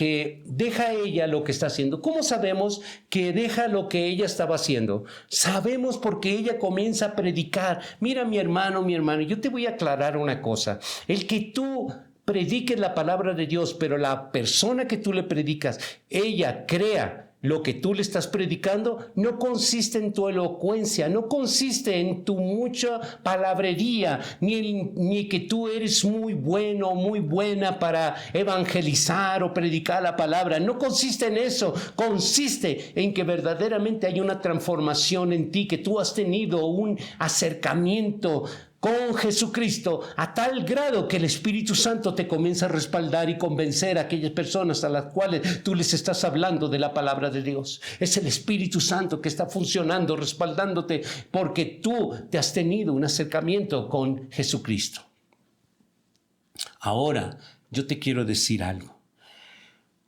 ella lo que está haciendo. ¿Cómo sabemos que deja lo que ella estaba haciendo? Sabemos porque ella comienza a predicar. Mira, mi hermano, yo te voy a aclarar una cosa. El que tú prediques la palabra de Dios, pero la persona que tú le predicas, ella crea lo que tú le estás predicando, no consiste en tu elocuencia, no consiste en tu mucha palabrería, ni que tú eres muy bueno o muy buena para evangelizar o predicar la palabra. No consiste en eso, consiste en que verdaderamente hay una transformación en ti, que tú has tenido un acercamiento con Jesucristo a tal grado que el Espíritu Santo te comienza a respaldar y convencer a aquellas personas a las cuales tú les estás hablando de la palabra de Dios. Es el Espíritu Santo que está funcionando, respaldándote, porque tú te has tenido un acercamiento con Jesucristo. Ahora, yo te quiero decir algo.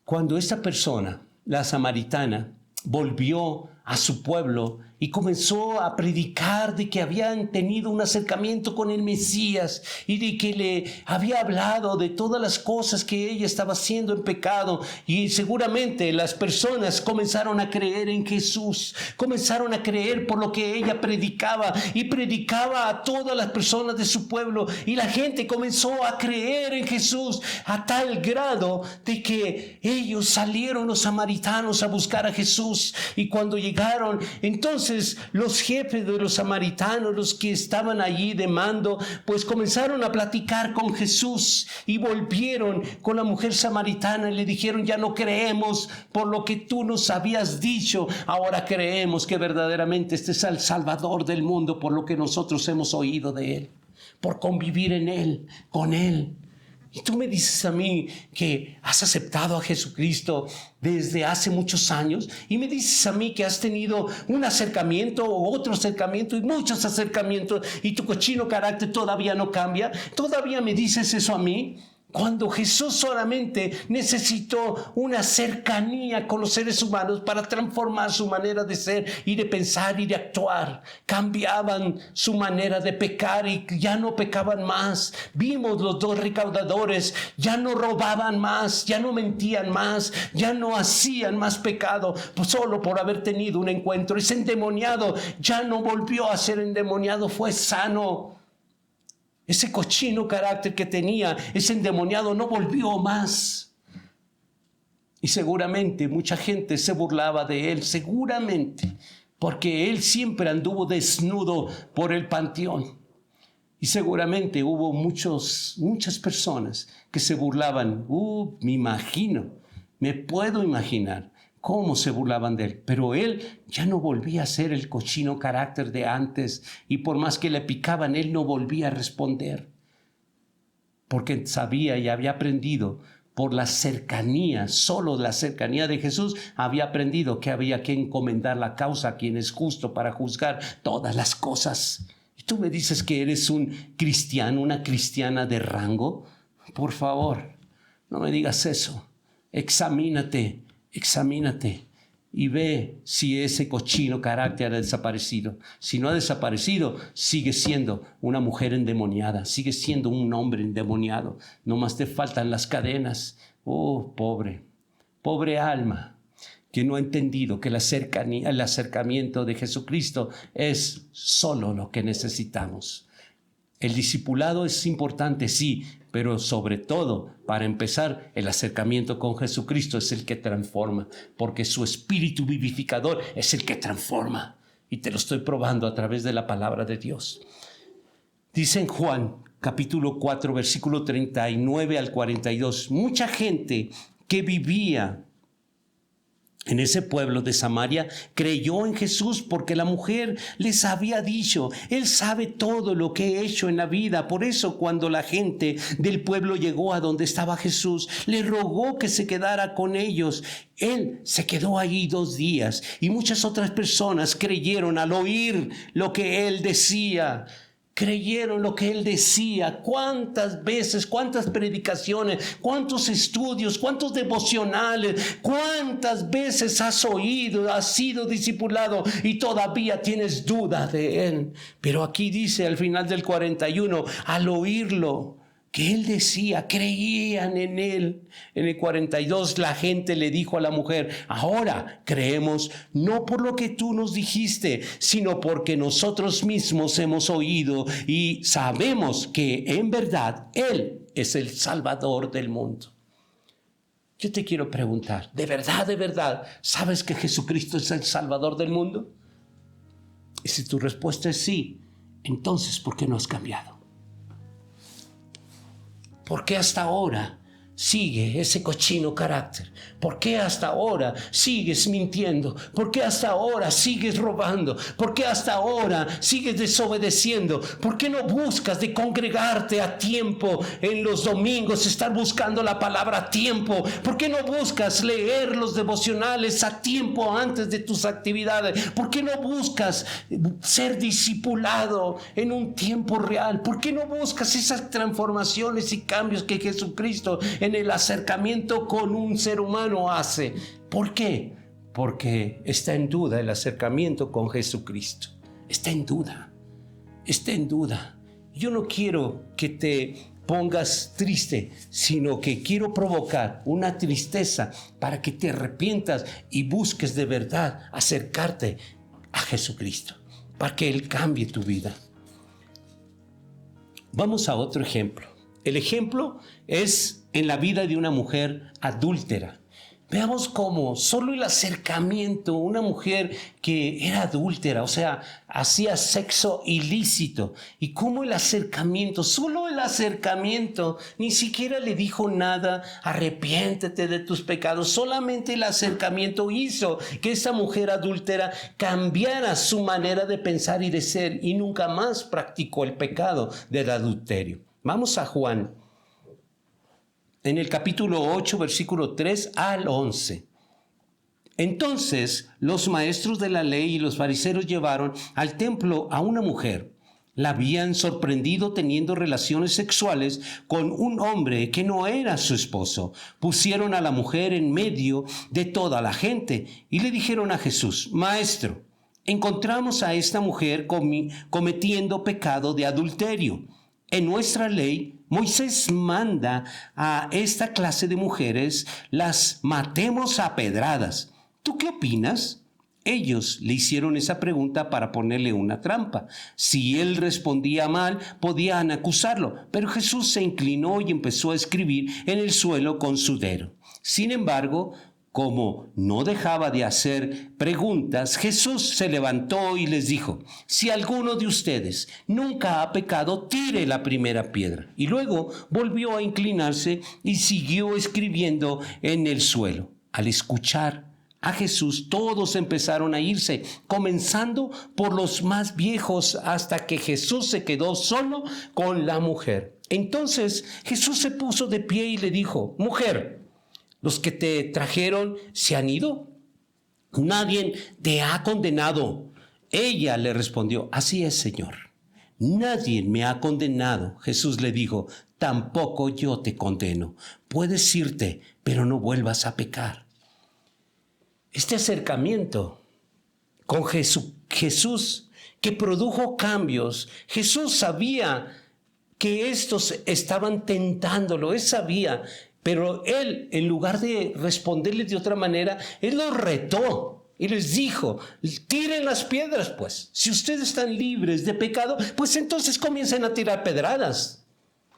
Cuando esta persona, la samaritana, volvió a su pueblo y comenzó a predicar de que habían tenido un acercamiento con el Mesías y de que le había hablado de todas las cosas que ella estaba haciendo en pecado, y seguramente las personas comenzaron a creer en Jesús, comenzaron a creer por lo que ella predicaba, y predicaba a todas las personas de su pueblo, y la gente comenzó a creer en Jesús a tal grado de que ellos salieron, los samaritanos, a buscar a Jesús. Y cuando llegaron, entonces los jefes de los samaritanos, los que estaban allí de mando, pues comenzaron a platicar con Jesús y volvieron con la mujer samaritana y le dijeron: ya no creemos por lo que tú nos habías dicho, ahora creemos que verdaderamente este es el Salvador del mundo por lo que nosotros hemos oído de él, por convivir en él, con él. Y tú me dices a mí que has aceptado a Jesucristo desde hace muchos años, y me dices a mí que has tenido un acercamiento o otro acercamiento y muchos acercamientos, y tu cochino carácter todavía no cambia. ¿Todavía me dices eso a mí? Cuando Jesús solamente necesitó una cercanía con los seres humanos para transformar su manera de ser y de pensar y de actuar. Cambiaban su manera de pecar y ya no pecaban más. Vimos los 2 recaudadores, ya no robaban más, ya no mentían más, ya no hacían más pecado, pues solo por haber tenido un encuentro. Ese endemoniado ya no volvió a ser endemoniado, fue sano. Ese cochino carácter que tenía, ese endemoniado, no volvió más. Y seguramente mucha gente se burlaba de él, seguramente, porque él siempre anduvo desnudo por el panteón. Y seguramente hubo muchas personas que se burlaban. Me puedo imaginar cómo se burlaban de él. Pero él ya no volvía a ser el cochino carácter de antes, y por más que le picaban, él no volvía a responder, porque sabía y había aprendido por la cercanía, solo la cercanía de Jesús, había aprendido que había que encomendar la causa a quien es justo para juzgar todas las cosas. Y tú me dices que eres un cristiano, una cristiana de rango. Por favor, no me digas eso. Examínate. y ve si ese cochino carácter ha desaparecido. Si no ha desaparecido, sigue siendo una mujer endemoniada, sigue siendo un hombre endemoniado. No más te faltan las cadenas. Oh, pobre alma, que no ha entendido que el acercamiento de Jesucristo es solo lo que necesitamos. El discipulado es importante, sí, pero sobre todo, para empezar, el acercamiento con Jesucristo es el que transforma, porque su espíritu vivificador es el que transforma. Y te lo estoy probando a través de la palabra de Dios. Dice en Juan, capítulo 4, versículo 39 al 42, mucha gente que vivía en ese pueblo de Samaria creyó en Jesús porque la mujer les había dicho, Él sabe todo lo que he hecho en la vida. Por eso cuando la gente del pueblo llegó a donde estaba Jesús, le rogó que se quedara con ellos. Él se quedó allí 2 días y muchas otras personas creyeron al oír lo que Él decía. Creyeron lo que Él decía. ¿Cuántas veces, cuántas predicaciones, cuántos estudios, cuántos devocionales, cuántas veces has oído, has sido discipulado y todavía tienes duda de Él? Pero aquí dice al final del 41, al oírlo, que Él decía, creían en Él. En el 42 la gente le dijo a la mujer, ahora creemos no por lo que tú nos dijiste, sino porque nosotros mismos hemos oído y sabemos que en verdad Él es el Salvador del mundo. Yo te quiero preguntar, de verdad, sabes que Jesucristo es el Salvador del mundo? Y si tu respuesta es sí, entonces ¿por qué no has cambiado? ¿Por qué hasta ahora sigue ese cochino carácter? ¿Por qué hasta ahora sigues mintiendo? ¿Por qué hasta ahora sigues robando? ¿Por qué hasta ahora sigues desobedeciendo? ¿Por qué no buscas de congregarte a tiempo en los domingos, estar buscando la palabra a tiempo? ¿Por qué no buscas leer los devocionales a tiempo antes de tus actividades? ¿Por qué no buscas ser discipulado en un tiempo real? ¿Por qué no buscas esas transformaciones y cambios que Jesucristo en el acercamiento con un ser humano hace? ¿Por qué? Porque está en duda el acercamiento con Jesucristo. Está en duda. Yo no quiero que te pongas triste, sino que quiero provocar una tristeza para que te arrepientas y busques de verdad acercarte a Jesucristo, para que Él cambie tu vida. Vamos a otro ejemplo. El ejemplo es en la vida de una mujer adúltera. Veamos cómo solo el acercamiento, una mujer que era adúltera, o sea, hacía sexo ilícito, y cómo el acercamiento, solo el acercamiento, ni siquiera le dijo nada, arrepiéntete de tus pecados, solamente el acercamiento hizo que esa mujer adúltera cambiara su manera de pensar y de ser, y nunca más practicó el pecado del adulterio. Vamos a Juan, en el capítulo 8, versículo 3 al 11. Entonces los maestros de la ley y los fariseos llevaron al templo a una mujer. La habían sorprendido teniendo relaciones sexuales con un hombre que no era su esposo. Pusieron a la mujer en medio de toda la gente y le dijeron a Jesús, Maestro, encontramos a esta mujer cometiendo pecado de adulterio. En nuestra ley, Moisés manda a esta clase de mujeres las matemos a pedradas. ¿Tú qué opinas? Ellos le hicieron esa pregunta para ponerle una trampa. Si él respondía mal, podían acusarlo, pero Jesús se inclinó y empezó a escribir en el suelo con su dedo. Sin embargo, como no dejaba de hacer preguntas, Jesús se levantó y les dijo, si alguno de ustedes nunca ha pecado, tire la primera piedra. Y luego volvió a inclinarse y siguió escribiendo en el suelo. Al escuchar a Jesús, todos empezaron a irse, comenzando por los más viejos, hasta que Jesús se quedó solo con la mujer. Entonces Jesús se puso de pie y le dijo, mujer, ¿los que te trajeron se han ido? Nadie te ha condenado. Ella le respondió, así es, Señor. Nadie me ha condenado. Jesús le dijo, tampoco yo te condeno. Puedes irte, pero no vuelvas a pecar. este acercamiento con Jesús que produjo cambios. Jesús sabía que estos estaban tentándolo, él sabía, pero él, en lugar de responderles de otra manera, él los retó y les dijo: tiren las piedras, pues. Si ustedes están libres de pecado, pues entonces comiencen a tirar pedradas.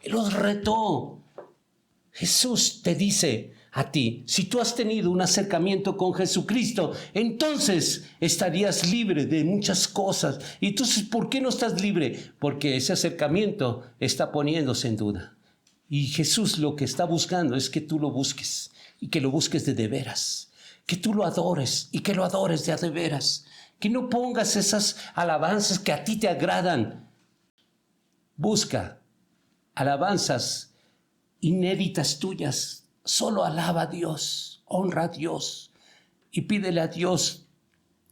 Él los retó. Jesús te dice a ti, si tú has tenido un acercamiento con Jesucristo, entonces estarías libre de muchas cosas. Y entonces, ¿por qué no estás libre? Porque ese acercamiento está poniéndose en duda. Y Jesús lo que está buscando es que tú lo busques, y que lo busques de veras, que tú lo adores y que lo adores de veras, que no pongas esas alabanzas que a ti te agradan. Busca alabanzas inéditas tuyas. Solo alaba a Dios, honra a Dios y pídele a Dios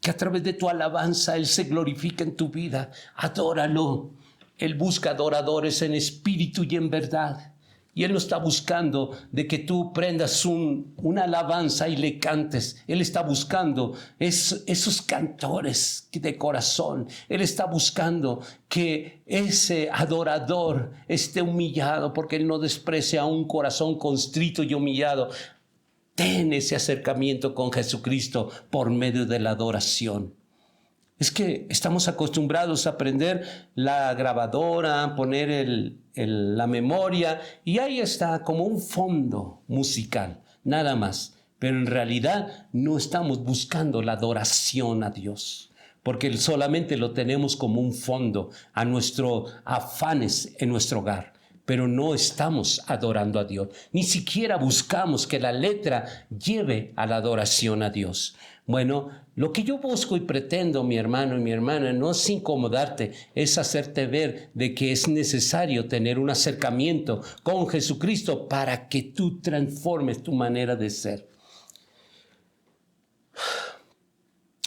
que a través de tu alabanza Él se glorifique en tu vida. Adóralo. Él busca adoradores en espíritu y en verdad. Y Él no está buscando de que tú prendas una alabanza y le cantes. Él está buscando esos cantores de corazón. Él está buscando que ese adorador esté humillado, porque Él no desprecia a un corazón constrito y humillado. Ten ese acercamiento con Jesucristo por medio de la adoración. Es que estamos acostumbrados a prender la grabadora, poner la memoria, y ahí está como un fondo musical, nada más. Pero en realidad no estamos buscando la adoración a Dios, porque solamente lo tenemos como un fondo a nuestros afanes en nuestro hogar. Pero no estamos adorando a Dios. Ni siquiera buscamos que la letra lleve a la adoración a Dios. Bueno, lo que yo busco y pretendo, mi hermano y mi hermana, no es incomodarte, es hacerte ver de que es necesario tener un acercamiento con Jesucristo para que tú transformes tu manera de ser.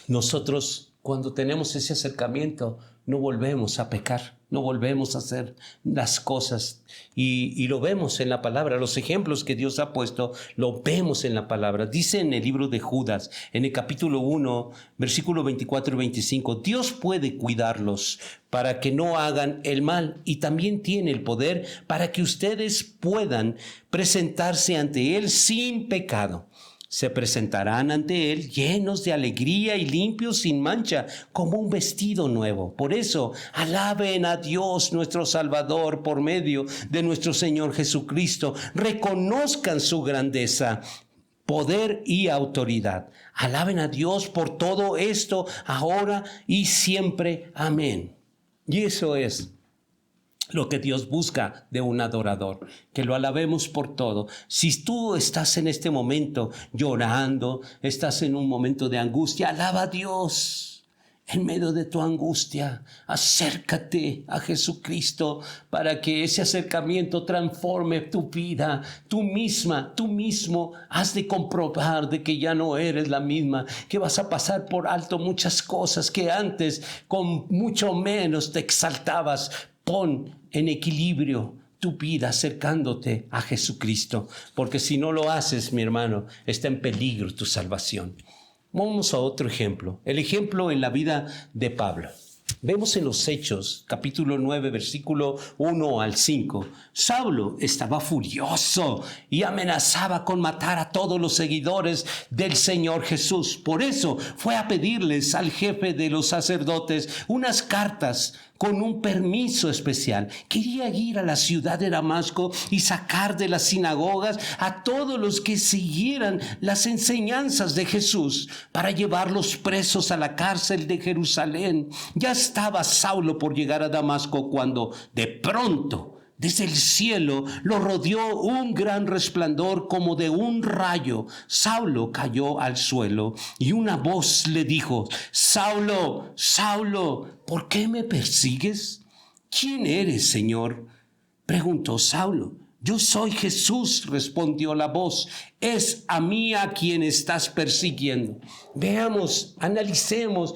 Nosotros, cuando tenemos ese acercamiento, no volvemos a pecar, no volvemos a hacer las cosas. Y lo vemos en la palabra, los ejemplos que Dios ha puesto, lo vemos en la palabra. Dice en el libro de Judas, en el capítulo 1, versículo 24 y 25, Dios puede cuidarlos para que no hagan el mal, y también tiene el poder para que ustedes puedan presentarse ante Él sin pecado. Se presentarán ante Él llenos de alegría y limpios sin mancha, como un vestido nuevo. Por eso, alaben a Dios nuestro Salvador por medio de nuestro Señor Jesucristo. Reconozcan su grandeza, poder y autoridad. Alaben a Dios por todo esto, ahora y siempre. Amén. Y eso es lo que Dios busca de un adorador, que lo alabemos por todo. Si tú estás en este momento llorando, estás en un momento de angustia, alaba a Dios en medio de tu angustia. Acércate a Jesucristo para que ese acercamiento transforme tu vida. Tú mismo has de comprobar de que ya no eres la misma, que vas a pasar por alto muchas cosas que antes con mucho menos te exaltabas. Pon en equilibrio tu vida acercándote a Jesucristo, porque si no lo haces, mi hermano, está en peligro tu salvación. Vamos a otro ejemplo, el ejemplo en la vida de Pablo. Vemos en los Hechos, capítulo 9, versículo 1 al 5. Saulo estaba furioso y amenazaba con matar a todos los seguidores del Señor Jesús. Por eso fue a pedirles al jefe de los sacerdotes unas cartas con un permiso especial. Quería ir a la ciudad de Damasco y sacar de las sinagogas a todos los que siguieran las enseñanzas de Jesús para llevarlos presos a la cárcel de Jerusalén. Ya estaba Saulo por llegar a Damasco cuando de pronto desde el cielo lo rodeó un gran resplandor como de un rayo. Saulo cayó al suelo y una voz le dijo: Saulo, Saulo, ¿por qué me persigues? ¿Quién eres, Señor?, preguntó Saulo. Yo soy Jesús, respondió la voz. Es a mí a quien estás persiguiendo. Veamos, analicemos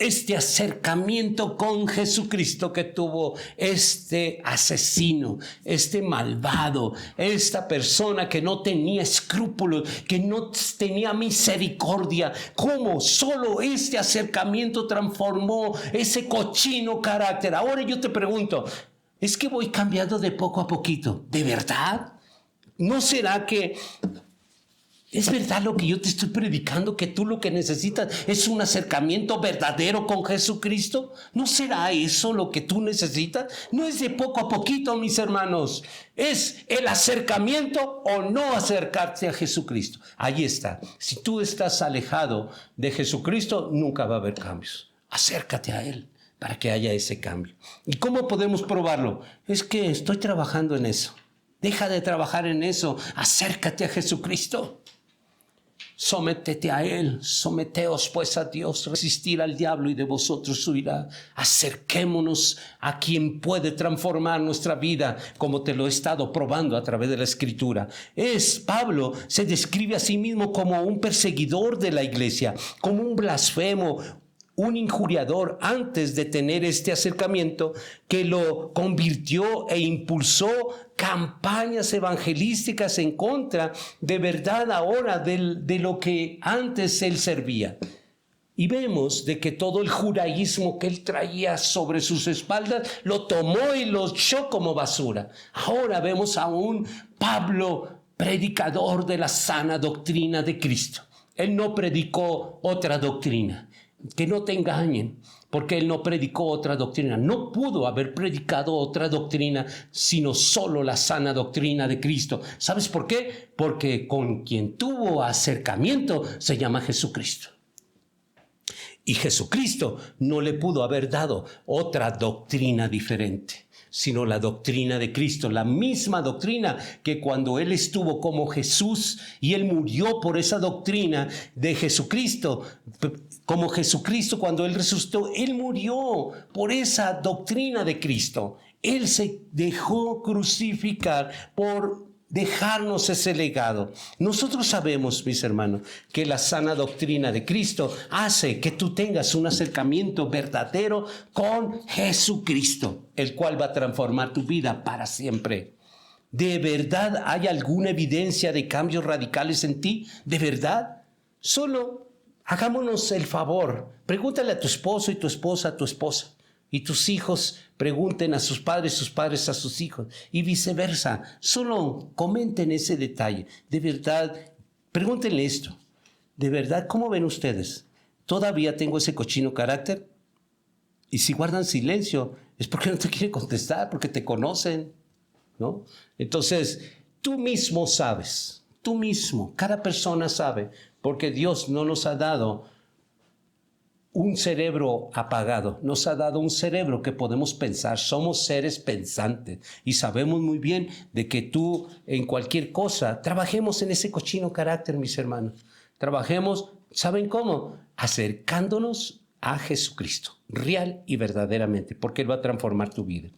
este acercamiento con Jesucristo que tuvo este asesino, este malvado, esta persona que no tenía escrúpulos, que no tenía misericordia. ¿Cómo? Solo este acercamiento transformó ese cochino carácter. Ahora yo te pregunto, es que voy cambiando de poco a poquito, ¿de verdad? ¿No será que es verdad lo que yo te estoy predicando, que tú lo que necesitas es un acercamiento verdadero con Jesucristo? ¿No será eso lo que tú necesitas? No es de poco a poquito, mis hermanos. Es el acercamiento o no acercarse a Jesucristo. Ahí está. Si tú estás alejado de Jesucristo, nunca va a haber cambios. Acércate a Él para que haya ese cambio. ¿Y cómo podemos probarlo? Es que estoy trabajando en eso. Deja de trabajar en eso. Acércate a Jesucristo. Sométete a Él, someteos pues a Dios, resistir al diablo y de vosotros huirá. Acerquémonos a quien puede transformar nuestra vida, como te lo he estado probando a través de la Escritura. Pablo se describe a sí mismo como un perseguidor de la iglesia, como un blasfemo, un injuriador, antes de tener este acercamiento que lo convirtió e impulsó campañas evangelísticas en contra de verdad ahora de lo que antes él servía. Y vemos de que todo el judaísmo que él traía sobre sus espaldas lo tomó y lo echó como basura. Ahora vemos a un Pablo predicador de la sana doctrina de Cristo. Él no predicó otra doctrina. Que no te engañen, porque él no predicó otra doctrina. No pudo haber predicado otra doctrina, sino solo la sana doctrina de Cristo. ¿Sabes por qué? Porque con quien tuvo acercamiento se llama Jesucristo. Y Jesucristo no le pudo haber dado otra doctrina diferente, sino la doctrina de Cristo, la misma doctrina que cuando Él estuvo como Jesús y Él murió por esa doctrina de Jesucristo, como Jesucristo cuando Él resucitó, Él murió por esa doctrina de Cristo. Él se dejó crucificar por dejarnos ese legado. Nosotros sabemos, mis hermanos, que la sana doctrina de Cristo hace que tú tengas un acercamiento verdadero con Jesucristo, el cual va a transformar tu vida para siempre. ¿De verdad hay alguna evidencia de cambios radicales en ti? ¿De verdad? Solo hagámonos el favor. Pregúntale a tu esposo y tu esposa a tu esposa. Y tus hijos pregunten a sus padres a sus hijos. Y viceversa. Solo comenten ese detalle. De verdad, pregúntenle esto. De verdad, ¿cómo ven ustedes? ¿Todavía tengo ese cochino carácter? Y si guardan silencio, es porque no te quieren contestar, porque te conocen, ¿no? Entonces, tú mismo sabes. Tú mismo. Cada persona sabe. Porque Dios no nos ha dado un cerebro apagado, nos ha dado un cerebro que podemos pensar. Somos seres pensantes y sabemos muy bien de que tú en cualquier cosa, trabajemos en ese cochino carácter, mis hermanos. Trabajemos, ¿saben cómo? Acercándonos a Jesucristo, real y verdaderamente, porque Él va a transformar tu vida.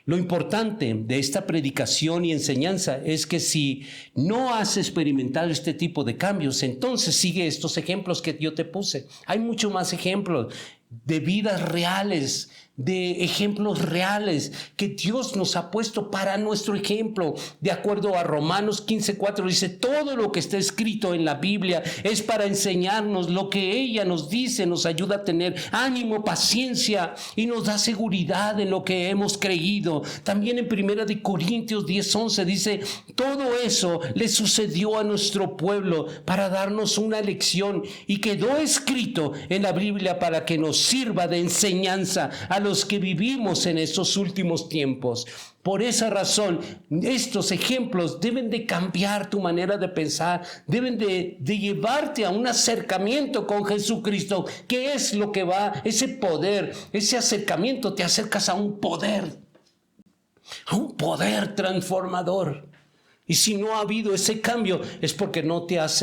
Lo importante de esta predicación y enseñanza es que si no has experimentado este tipo de cambios, entonces sigue estos ejemplos que yo te puse. Hay muchos más ejemplos de vidas reales, de ejemplos reales que Dios nos ha puesto para nuestro ejemplo. De acuerdo a Romanos 15:4 dice, todo lo que está escrito en la Biblia es para enseñarnos. Lo que ella nos dice nos ayuda a tener ánimo, paciencia y nos da seguridad en lo que hemos creído. También en 1 Corintios 10:11 dice, todo eso le sucedió a nuestro pueblo para darnos una lección y quedó escrito en la Biblia para que nos sirva de enseñanza a los que vivimos en estos últimos tiempos. Por esa razón, estos ejemplos deben de cambiar tu manera de pensar, deben de llevarte a un acercamiento con Jesucristo, que es lo que va, ese poder, ese acercamiento, te acercas a un poder transformador. Y si no ha habido ese cambio, es porque no te has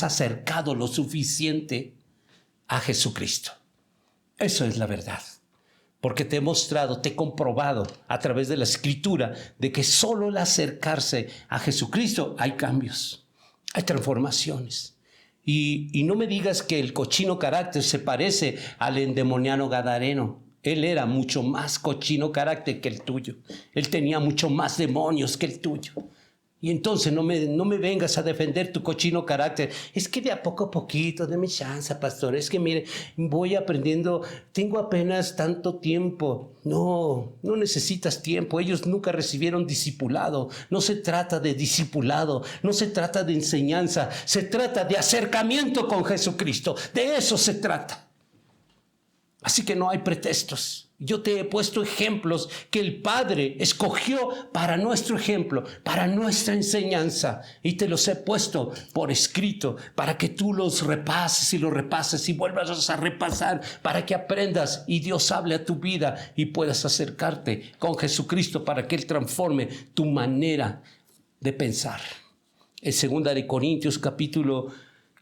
acercado lo suficiente a Jesucristo. Eso es la verdad. Porque te he mostrado, te he comprobado a través de la Escritura de que solo al acercarse a Jesucristo hay cambios, hay transformaciones. Y no me digas que el cochino carácter se parece al endemoniado gadareno. Él era mucho más cochino carácter que el tuyo. Él tenía mucho más demonios que el tuyo. Y entonces no me vengas a defender tu cochino carácter. Es que de a poquito, deme chance, pastor. Es que mire, voy aprendiendo, tengo apenas tanto tiempo. No necesitas tiempo. Ellos nunca recibieron discipulado. No se trata de discipulado, no se trata de enseñanza. Se trata de acercamiento con Jesucristo. De eso se trata. Así que no hay pretextos. Yo te he puesto ejemplos que el Padre escogió para nuestro ejemplo, para nuestra enseñanza. Y te los he puesto por escrito para que tú los repases y vuelvas a repasar para que aprendas y Dios hable a tu vida y puedas acercarte con Jesucristo para que Él transforme tu manera de pensar. En 2 de Corintios capítulo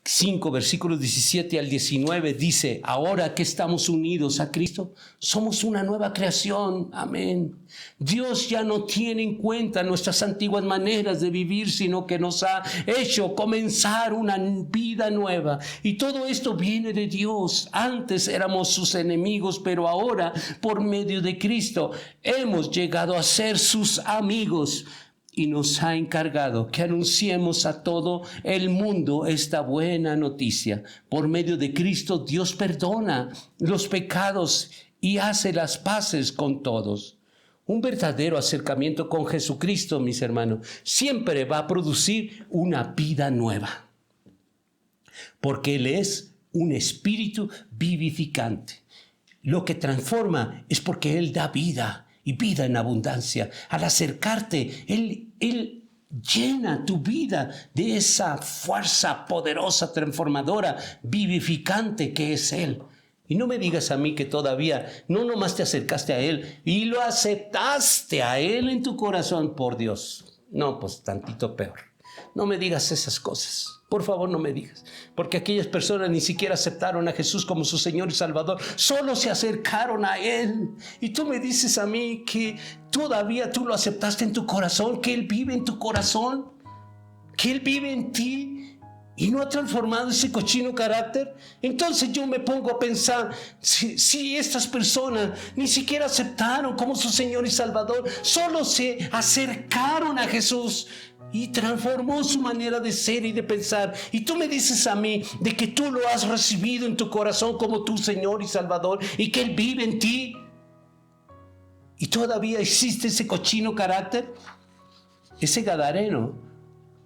5, versículos 17 al 19 dice: ahora que estamos unidos a Cristo, somos una nueva creación. Amén. Dios ya no tiene en cuenta nuestras antiguas maneras de vivir, sino que nos ha hecho comenzar una vida nueva. Y todo esto viene de Dios. Antes éramos sus enemigos, pero ahora, por medio de Cristo, hemos llegado a ser sus amigos. Y nos ha encargado que anunciemos a todo el mundo esta buena noticia. Por medio de Cristo, Dios perdona los pecados y hace las paces con todos. Un verdadero acercamiento con Jesucristo, mis hermanos, siempre va a producir una vida nueva. Porque Él es un espíritu vivificante. Lo que transforma es porque Él da vida. Y vida en abundancia. Al acercarte, Él llena tu vida de esa fuerza poderosa, transformadora, vivificante que es Él. Y no me digas a mí que todavía no nomás te acercaste a Él y lo aceptaste a Él en tu corazón, por Dios. No, pues tantito peor. No me digas esas cosas. Por favor, no me digas. Porque aquellas personas ni siquiera aceptaron a Jesús como su Señor y Salvador. Solo se acercaron a Él. Y tú me dices a mí que todavía tú lo aceptaste en tu corazón, que Él vive en tu corazón, que Él vive en ti y no ha transformado ese cochino carácter. Entonces yo me pongo a pensar, si estas personas ni siquiera aceptaron como su Señor y Salvador, solo se acercaron a Jesús y transformó su manera de ser y de pensar. Y tú me dices a mí de que tú lo has recibido en tu corazón como tu Señor y Salvador y que Él vive en ti. Y todavía existe ese cochino carácter. Ese gadareno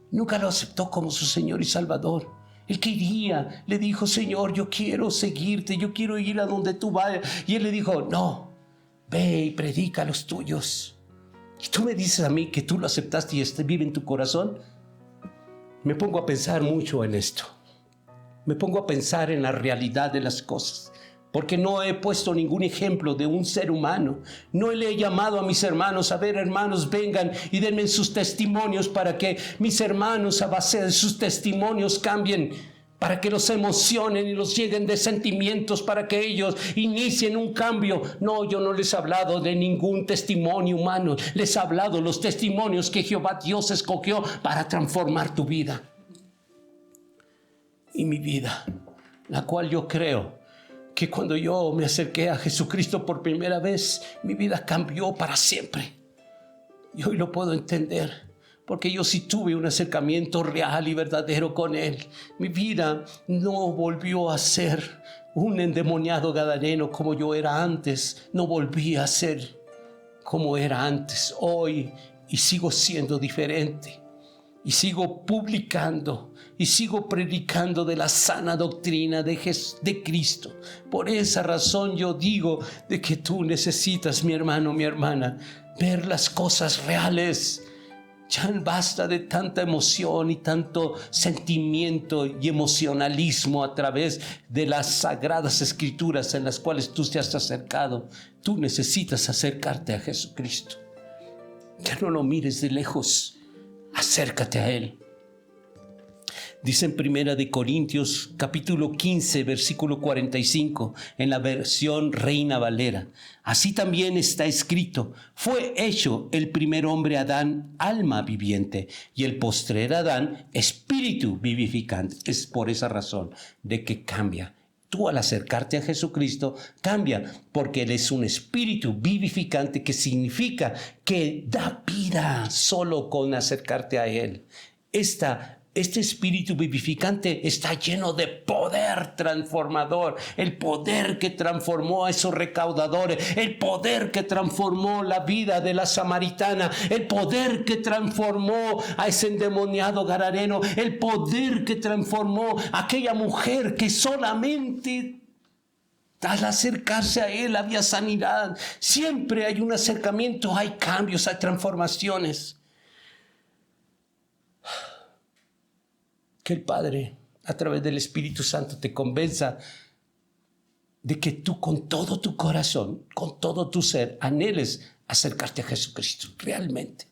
nunca lo aceptó como su Señor y Salvador. Él quería, le dijo: Señor, yo quiero seguirte, yo quiero ir a donde tú vayas. Y Él le dijo: no, ve y predica a los tuyos. Y tú me dices a mí que tú lo aceptaste y vive en tu corazón. Me pongo a pensar mucho en esto. Me pongo a pensar en la realidad de las cosas. Porque no he puesto ningún ejemplo de un ser humano. No le he llamado a mis hermanos: a ver, hermanos, vengan y denme sus testimonios para que mis hermanos, a base de sus testimonios, cambien. Para que los emocionen y los lleguen de sentimientos, para que ellos inicien un cambio. No, yo no les he hablado de ningún testimonio humano. Les he hablado los testimonios que Jehová Dios escogió para transformar tu vida. Y mi vida, la cual yo creo que cuando yo me acerqué a Jesucristo por primera vez, mi vida cambió para siempre. Y hoy lo puedo entender. Porque yo sí tuve un acercamiento real y verdadero con Él. Mi vida no volvió a ser un endemoniado gadareno como yo era antes. No volví a ser como era antes. Hoy y sigo siendo diferente. Y sigo publicando y sigo predicando de la sana doctrina de Cristo. Por esa razón yo digo de que tú necesitas, mi hermano, mi hermana, ver las cosas reales. Ya basta de tanta emoción y tanto sentimiento y emocionalismo a través de las sagradas escrituras en las cuales tú te has acercado. Tú necesitas acercarte a Jesucristo. Ya no lo mires de lejos, acércate a Él. Dice en Primera de Corintios, capítulo 15, versículo 45, en la versión Reina Valera. Así también está escrito: fue hecho el primer hombre Adán, alma viviente, y el postrer Adán, espíritu vivificante. Es por esa razón de que cambia. Tú al acercarte a Jesucristo cambia, porque Él es un espíritu vivificante, que significa que da vida solo con acercarte a Él. Este espíritu vivificante está lleno de poder transformador, el poder que transformó a esos recaudadores, el poder que transformó la vida de la samaritana, el poder que transformó a ese endemoniado gadareno, el poder que transformó a aquella mujer que solamente al acercarse a Él había sanidad. Siempre hay un acercamiento, hay cambios, hay transformaciones. Que el Padre, a través del Espíritu Santo, te convenza de que tú con todo tu corazón, con todo tu ser, anheles acercarte a Jesucristo, realmente,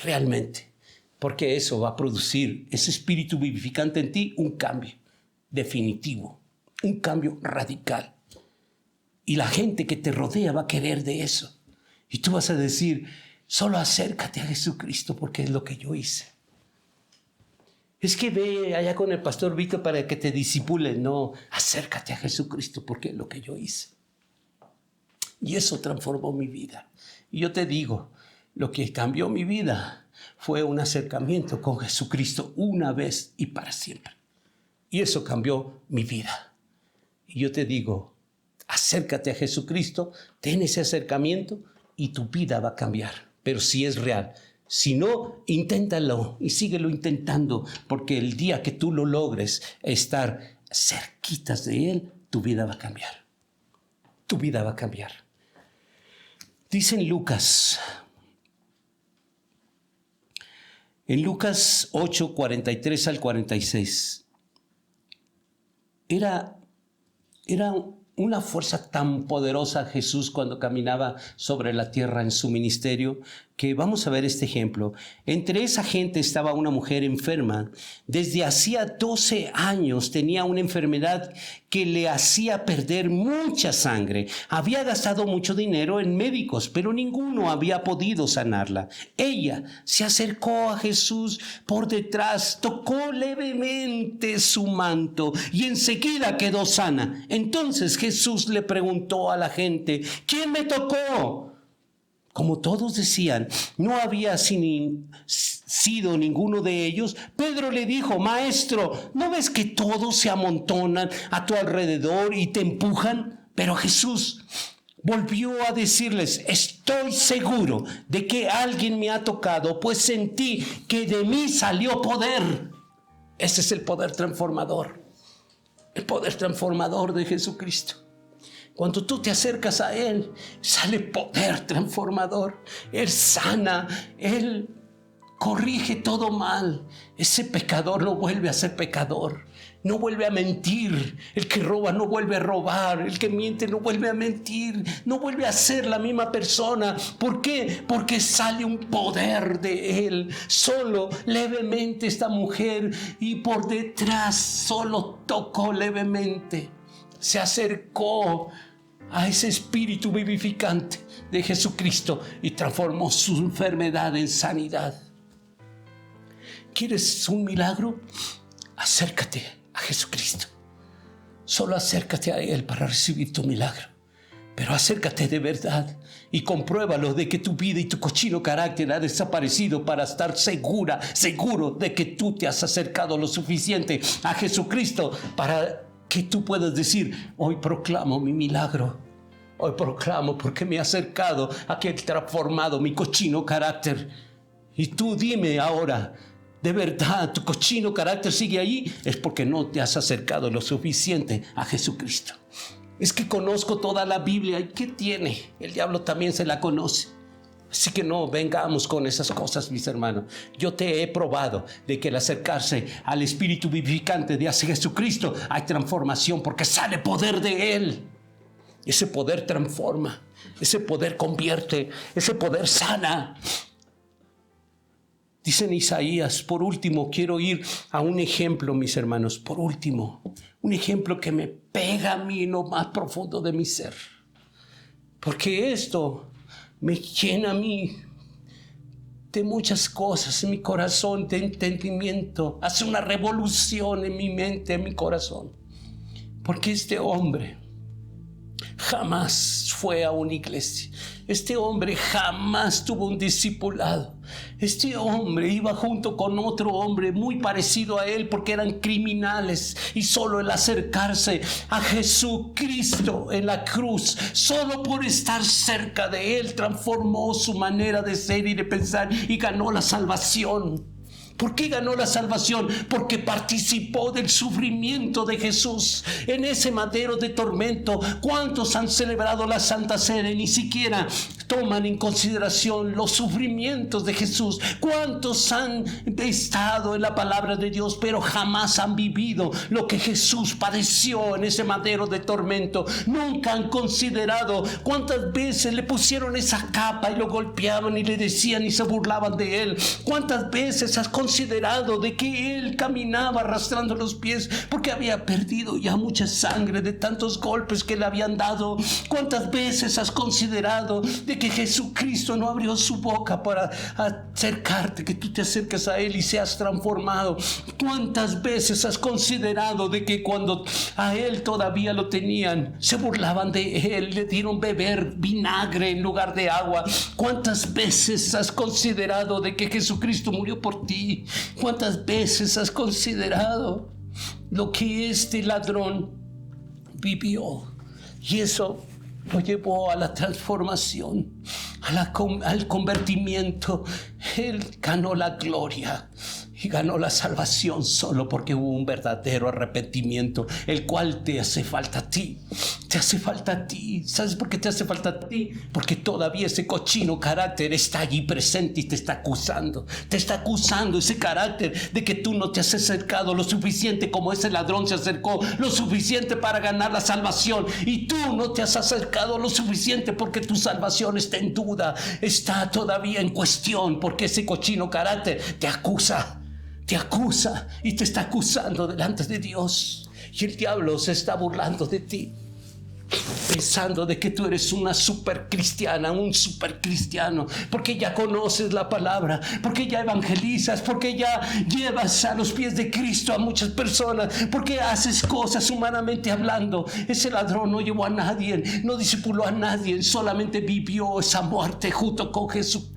realmente. Porque eso va a producir, ese espíritu vivificante en ti, un cambio definitivo, un cambio radical. Y la gente que te rodea va a querer de eso. Y tú vas a decir: solo acércate a Jesucristo, porque es lo que yo hice. Es que ve allá con el pastor Víctor para que te discipule. No, acércate a Jesucristo, porque es lo que yo hice. Y eso transformó mi vida. Y yo te digo, lo que cambió mi vida fue un acercamiento con Jesucristo una vez y para siempre. Y eso cambió mi vida. Y yo te digo, acércate a Jesucristo, ten ese acercamiento y tu vida va a cambiar. Pero si es real. Si no, inténtalo y síguelo intentando, porque el día que tú lo logres estar cerquitas de Él, tu vida va a cambiar. Tu vida va a cambiar. Dice en Lucas 8, 43 al 46. Era una fuerza tan poderosa Jesús cuando caminaba sobre la tierra en su ministerio, que vamos a ver este ejemplo. Entre esa gente estaba una mujer enferma. Desde hacía 12 años tenía una enfermedad que le hacía perder mucha sangre. Había gastado mucho dinero en médicos, pero ninguno había podido sanarla. Ella se acercó a Jesús por detrás, tocó levemente su manto y enseguida quedó sana. Entonces Jesús le preguntó a la gente: ¿quién me tocó? Como todos decían, no había sido ninguno de ellos, Pedro le dijo: Maestro, ¿no ves que todos se amontonan a tu alrededor y te empujan? Pero Jesús volvió a decirles: estoy seguro de que alguien me ha tocado, pues sentí que de mí salió poder. Ese es el poder transformador de Jesucristo. Cuando tú te acercas a Él, sale poder transformador. Él sana, Él corrige todo mal. Ese pecador no vuelve a ser pecador, no vuelve a mentir. El que roba no vuelve a robar, el que miente no vuelve a mentir, no vuelve a ser la misma persona. ¿Por qué? Porque sale un poder de Él. Solo levemente esta mujer, y por detrás solo tocó levemente. Se acercó a ese espíritu vivificante de Jesucristo y transformó su enfermedad en sanidad. ¿Quieres un milagro? Acércate a Jesucristo. Solo acércate a Él para recibir tu milagro. Pero acércate de verdad y compruébalo de que tu vida y tu cochino carácter ha desaparecido, para estar seguro de que tú te has acercado lo suficiente a Jesucristo para que tú puedas decir: hoy proclamo mi milagro. Hoy proclamo porque me he acercado a que he transformado mi cochino carácter. Y tú dime ahora, ¿de verdad tu cochino carácter sigue ahí? Es porque no te has acercado lo suficiente a Jesucristo. Es que conozco toda la Biblia. ¿Y qué tiene? El diablo también se la conoce. Así que no vengamos con esas cosas, mis hermanos. Yo te he probado de que al acercarse al Espíritu vivificante de Jesucristo hay transformación, porque sale poder de Él. Ese poder transforma, ese poder convierte, ese poder sana. Dice en Isaías, por último, quiero ir a un ejemplo, mis hermanos, por último, un ejemplo que me pega a mí en lo más profundo de mi ser. Porque esto me llena a mí de muchas cosas en mi corazón, de entendimiento. Hace una revolución en mi mente, en mi corazón. Porque este hombre jamás fue a una iglesia. Este hombre jamás tuvo un discipulado. Este hombre iba junto con otro hombre muy parecido a él porque eran criminales, y solo el acercarse a Jesucristo en la cruz, solo por estar cerca de él, transformó su manera de ser y de pensar y ganó la salvación. ¿Por qué ganó la salvación? Porque participó del sufrimiento de Jesús en ese madero de tormento. ¿Cuántos han celebrado la Santa Cena? Ni siquiera toman en consideración los sufrimientos de Jesús. ¿Cuántos han estado en la palabra de Dios, pero jamás han vivido lo que Jesús padeció en ese madero de tormento? Nunca han considerado cuántas veces le pusieron esa capa y lo golpeaban y le decían y se burlaban de él. ¿Cuántas veces has considerado de que él caminaba arrastrando los pies porque había perdido ya mucha sangre de tantos golpes que le habían dado? ¿Cuántas veces has considerado de que Jesucristo no abrió su boca para acercarte, que tú te acerques a él y seas transformado? ¿Cuántas veces has considerado de que cuando a él todavía lo tenían, se burlaban de él, le dieron beber vinagre en lugar de agua? ¿Cuántas veces has considerado de que Jesucristo murió por ti? ¿Cuántas veces has considerado lo que este ladrón vivió? Y eso lo llevó a la transformación, al convertimiento. Él ganó la gloria y ganó la salvación solo porque hubo un verdadero arrepentimiento, el cual te hace falta a ti. Te hace falta a ti. ¿Sabes por qué te hace falta a ti? Porque todavía ese cochino carácter está allí presente y te está acusando. Te está acusando ese carácter de que tú no te has acercado lo suficiente como ese ladrón se acercó, lo suficiente para ganar la salvación. Y tú no te has acercado lo suficiente porque tu salvación está en duda, está todavía en cuestión, porque ese cochino carácter te acusa y te está acusando delante de Dios. Y el diablo se está burlando de ti, pensando de que tú eres una super cristiana, un super cristiano, porque ya conoces la palabra, porque ya evangelizas, porque ya llevas a los pies de Cristo a muchas personas, porque haces cosas humanamente hablando. Ese ladrón no llevó a nadie, no discipuló a nadie, solamente vivió esa muerte junto con Jesús.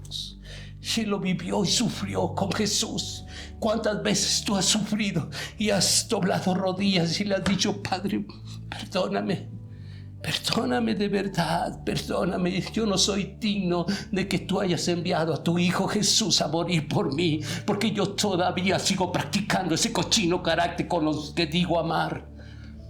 Y lo vivió y sufrió con Jesús. ¿Cuántas veces tú has sufrido y has doblado rodillas y le has dicho: Padre, perdóname de verdad, perdóname, yo no soy digno de que tú hayas enviado a tu Hijo Jesús a morir por mí, porque yo todavía sigo practicando ese cochino carácter con los que digo amar?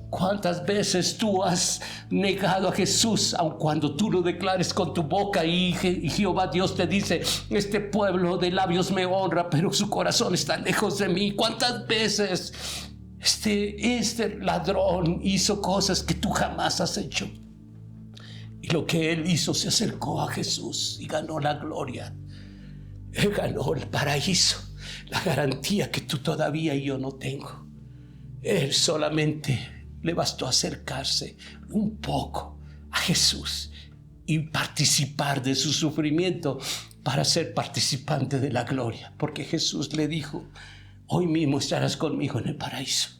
¿Cuántas veces tú has negado a Jesús, aun cuando tú lo declares con tu boca y Jehová Dios te dice: este pueblo de labios me honra, pero su corazón está lejos de mí? ¿Cuántas veces este ladrón hizo cosas que tú jamás has hecho? Y lo que él hizo, se acercó a Jesús y ganó la gloria. Él ganó el paraíso, la garantía que tú todavía y yo no tengo. Él solamente le bastó acercarse un poco a Jesús y participar de su sufrimiento para ser participante de la gloria, porque Jesús le dijo: hoy mismo estarás conmigo en el paraíso.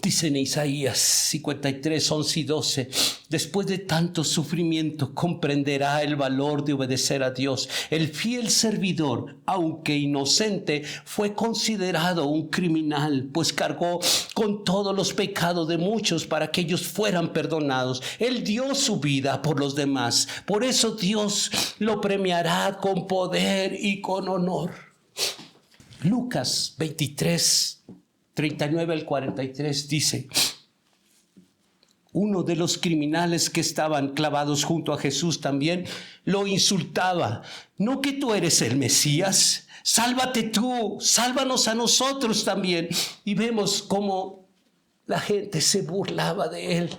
Dice en Isaías 53, 11 y 12: después de tanto sufrimiento comprenderá el valor de obedecer a Dios. El fiel servidor, aunque inocente, fue considerado un criminal, pues cargó con todos los pecados de muchos para que ellos fueran perdonados. Él dio su vida por los demás. Por eso Dios lo premiará con poder y con honor. Lucas 23, 39 al 43 dice: uno de los criminales que estaban clavados junto a Jesús también lo insultaba: ¿no que tú eres el Mesías? Sálvate tú, sálvanos a nosotros también. Y vemos cómo la gente se burlaba de él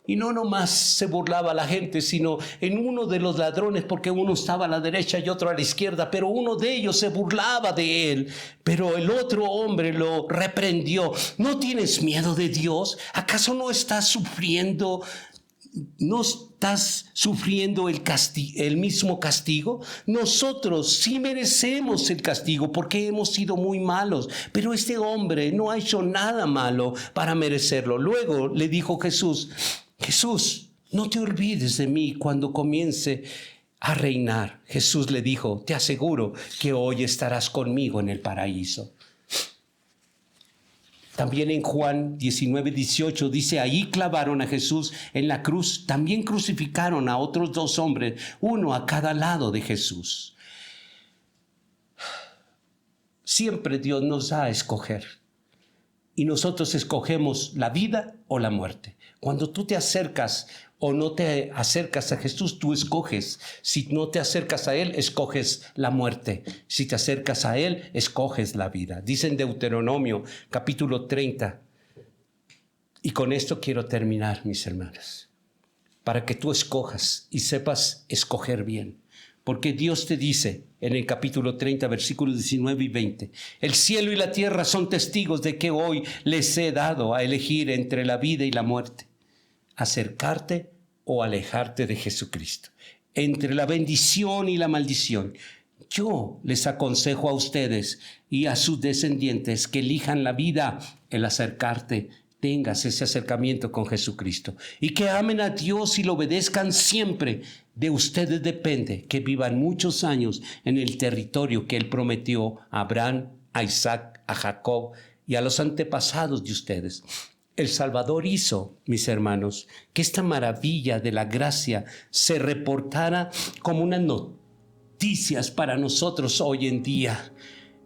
Y no nomás se burlaba a la gente, sino en uno de los ladrones, porque uno estaba a la derecha y otro a la izquierda, pero uno de ellos se burlaba de él. Pero el otro hombre lo reprendió. ¿No tienes miedo de Dios? ¿Acaso no estás sufriendo? ¿No estás sufriendo el mismo castigo? Nosotros sí merecemos el castigo porque hemos sido muy malos, pero este hombre no ha hecho nada malo para merecerlo. Luego le dijo Jesús, Jesús, no te olvides de mí cuando comience a reinar. Jesús le dijo, te aseguro que hoy estarás conmigo en el paraíso. También en Juan 19:18 dice, allí clavaron a Jesús en la cruz. También crucificaron a otros 2 hombres, uno a cada lado de Jesús. Siempre Dios nos da a escoger. Y nosotros escogemos la vida o la muerte. Cuando tú te acercas o no te acercas a Jesús, tú escoges. Si no te acercas a Él, escoges la muerte. Si te acercas a Él, escoges la vida. Dice en Deuteronomio, capítulo 30. Y con esto quiero terminar, mis hermanos. Para que tú escojas y sepas escoger bien. Porque Dios te dice en el capítulo 30, versículos 19 y 20, el cielo y la tierra son testigos de que hoy les he dado a elegir entre la vida y la muerte, acercarte o alejarte de Jesucristo, entre la bendición y la maldición. Yo les aconsejo a ustedes y a sus descendientes que elijan la vida, el acercarte, tengas ese acercamiento con Jesucristo y que amen a Dios y lo obedezcan siempre. De ustedes depende que vivan muchos años en el territorio que Él prometió a Abraham, a Isaac, a Jacob y a los antepasados de ustedes. El Salvador hizo, mis hermanos, que esta maravilla de la gracia se reportara como unas noticias para nosotros hoy en día.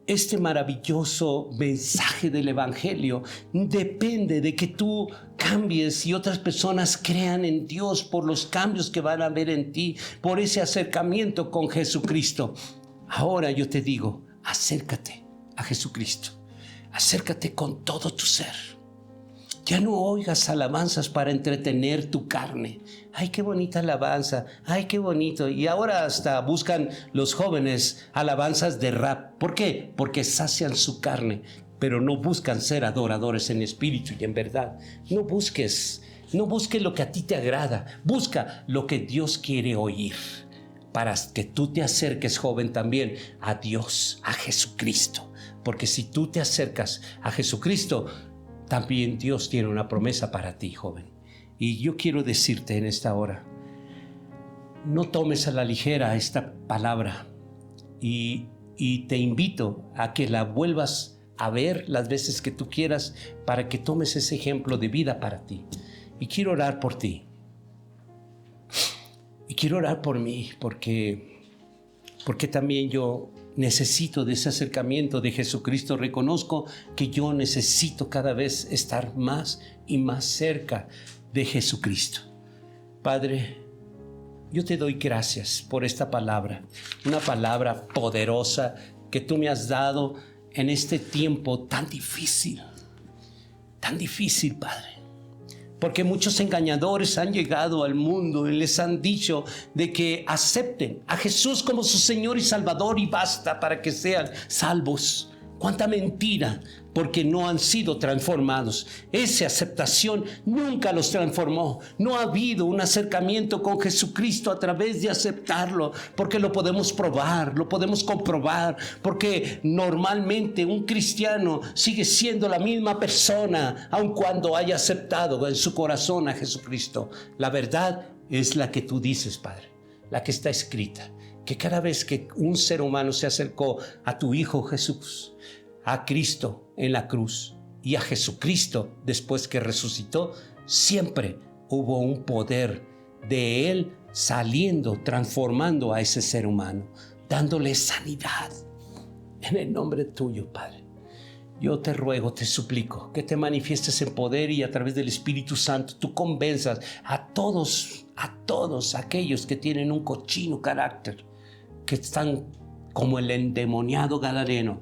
Este maravilloso mensaje del Evangelio depende de que tú cambies y otras personas crean en Dios por los cambios que van a ver en ti, por ese acercamiento con Jesucristo. Ahora yo te digo, acércate a Jesucristo, acércate con todo tu ser. Ya no oigas alabanzas para entretener tu carne. Ay, qué bonita alabanza. Ay, qué bonito. Y ahora hasta buscan los jóvenes alabanzas de rap. ¿Por qué? Porque sacian su carne, pero no buscan ser adoradores en espíritu y en verdad. No busques lo que a ti te agrada. Busca lo que Dios quiere oír para que tú te acerques, joven, también a Dios, a Jesucristo. Porque si tú te acercas a Jesucristo, también Dios tiene una promesa para ti, joven. Y yo quiero decirte en esta hora, no tomes a la ligera esta palabra y te invito a que la vuelvas a ver las veces que tú quieras para que tomes ese ejemplo de vida para ti. Y quiero orar por ti. Y quiero orar por mí porque también yo necesito de ese acercamiento de Jesucristo. Reconozco que yo necesito cada vez estar más y más cerca de Jesucristo. Padre, yo te doy gracias por esta palabra, una palabra poderosa que tú me has dado en este tiempo tan difícil, Padre. Porque muchos engañadores han llegado al mundo y les han dicho de que acepten a Jesús como su Señor y Salvador y basta para que sean salvos. ¡Cuánta mentira! Porque no han sido transformados. Esa aceptación nunca los transformó. No ha habido un acercamiento con Jesucristo a través de aceptarlo, porque lo podemos probar, lo podemos comprobar, porque normalmente un cristiano sigue siendo la misma persona, aun cuando haya aceptado en su corazón a Jesucristo. La verdad es la que tú dices, Padre, la que está escrita, que cada vez que un ser humano se acercó a tu Hijo Jesús, a Cristo en la cruz y a Jesucristo después que resucitó, siempre hubo un poder de Él saliendo, transformando a ese ser humano, dándole sanidad. En el nombre tuyo, Padre, yo te ruego, te suplico que te manifiestes en poder y a través del Espíritu Santo tú convenzas a todos aquellos que tienen un cochino carácter, que están como el endemoniado gadareno,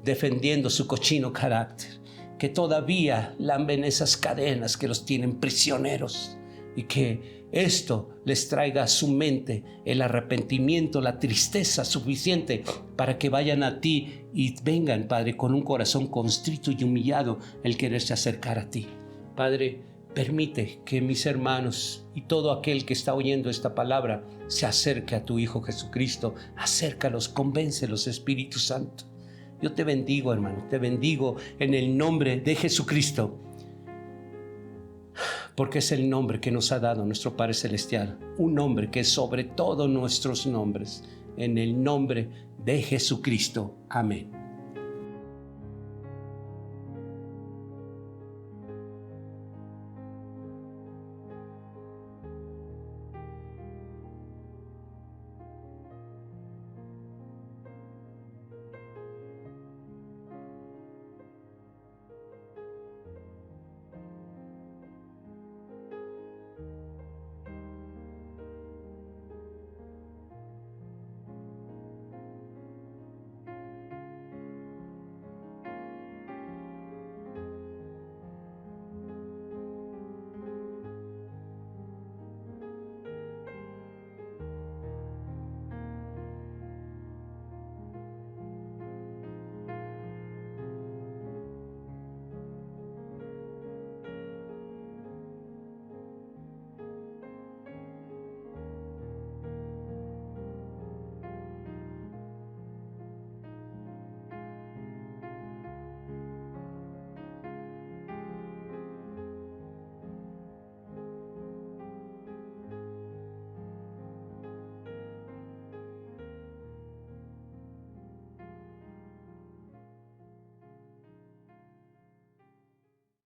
defendiendo su cochino carácter, que todavía lamben esas cadenas que los tienen prisioneros. y que esto les traiga a su mente el arrepentimiento, la tristeza suficiente para que vayan a ti y vengan, Padre, con un corazón constrito y humillado el quererse acercar a ti. Padre, permite que mis hermanos y todo aquel que está oyendo esta palabra se acerque a tu Hijo Jesucristo. Acércalos, convéncelos, Espíritu Santo. Yo te bendigo, hermano, te bendigo en el nombre de Jesucristo, porque es el nombre que nos ha dado nuestro Padre Celestial, un nombre que es sobre todos nuestros nombres. En el nombre de Jesucristo. Amén.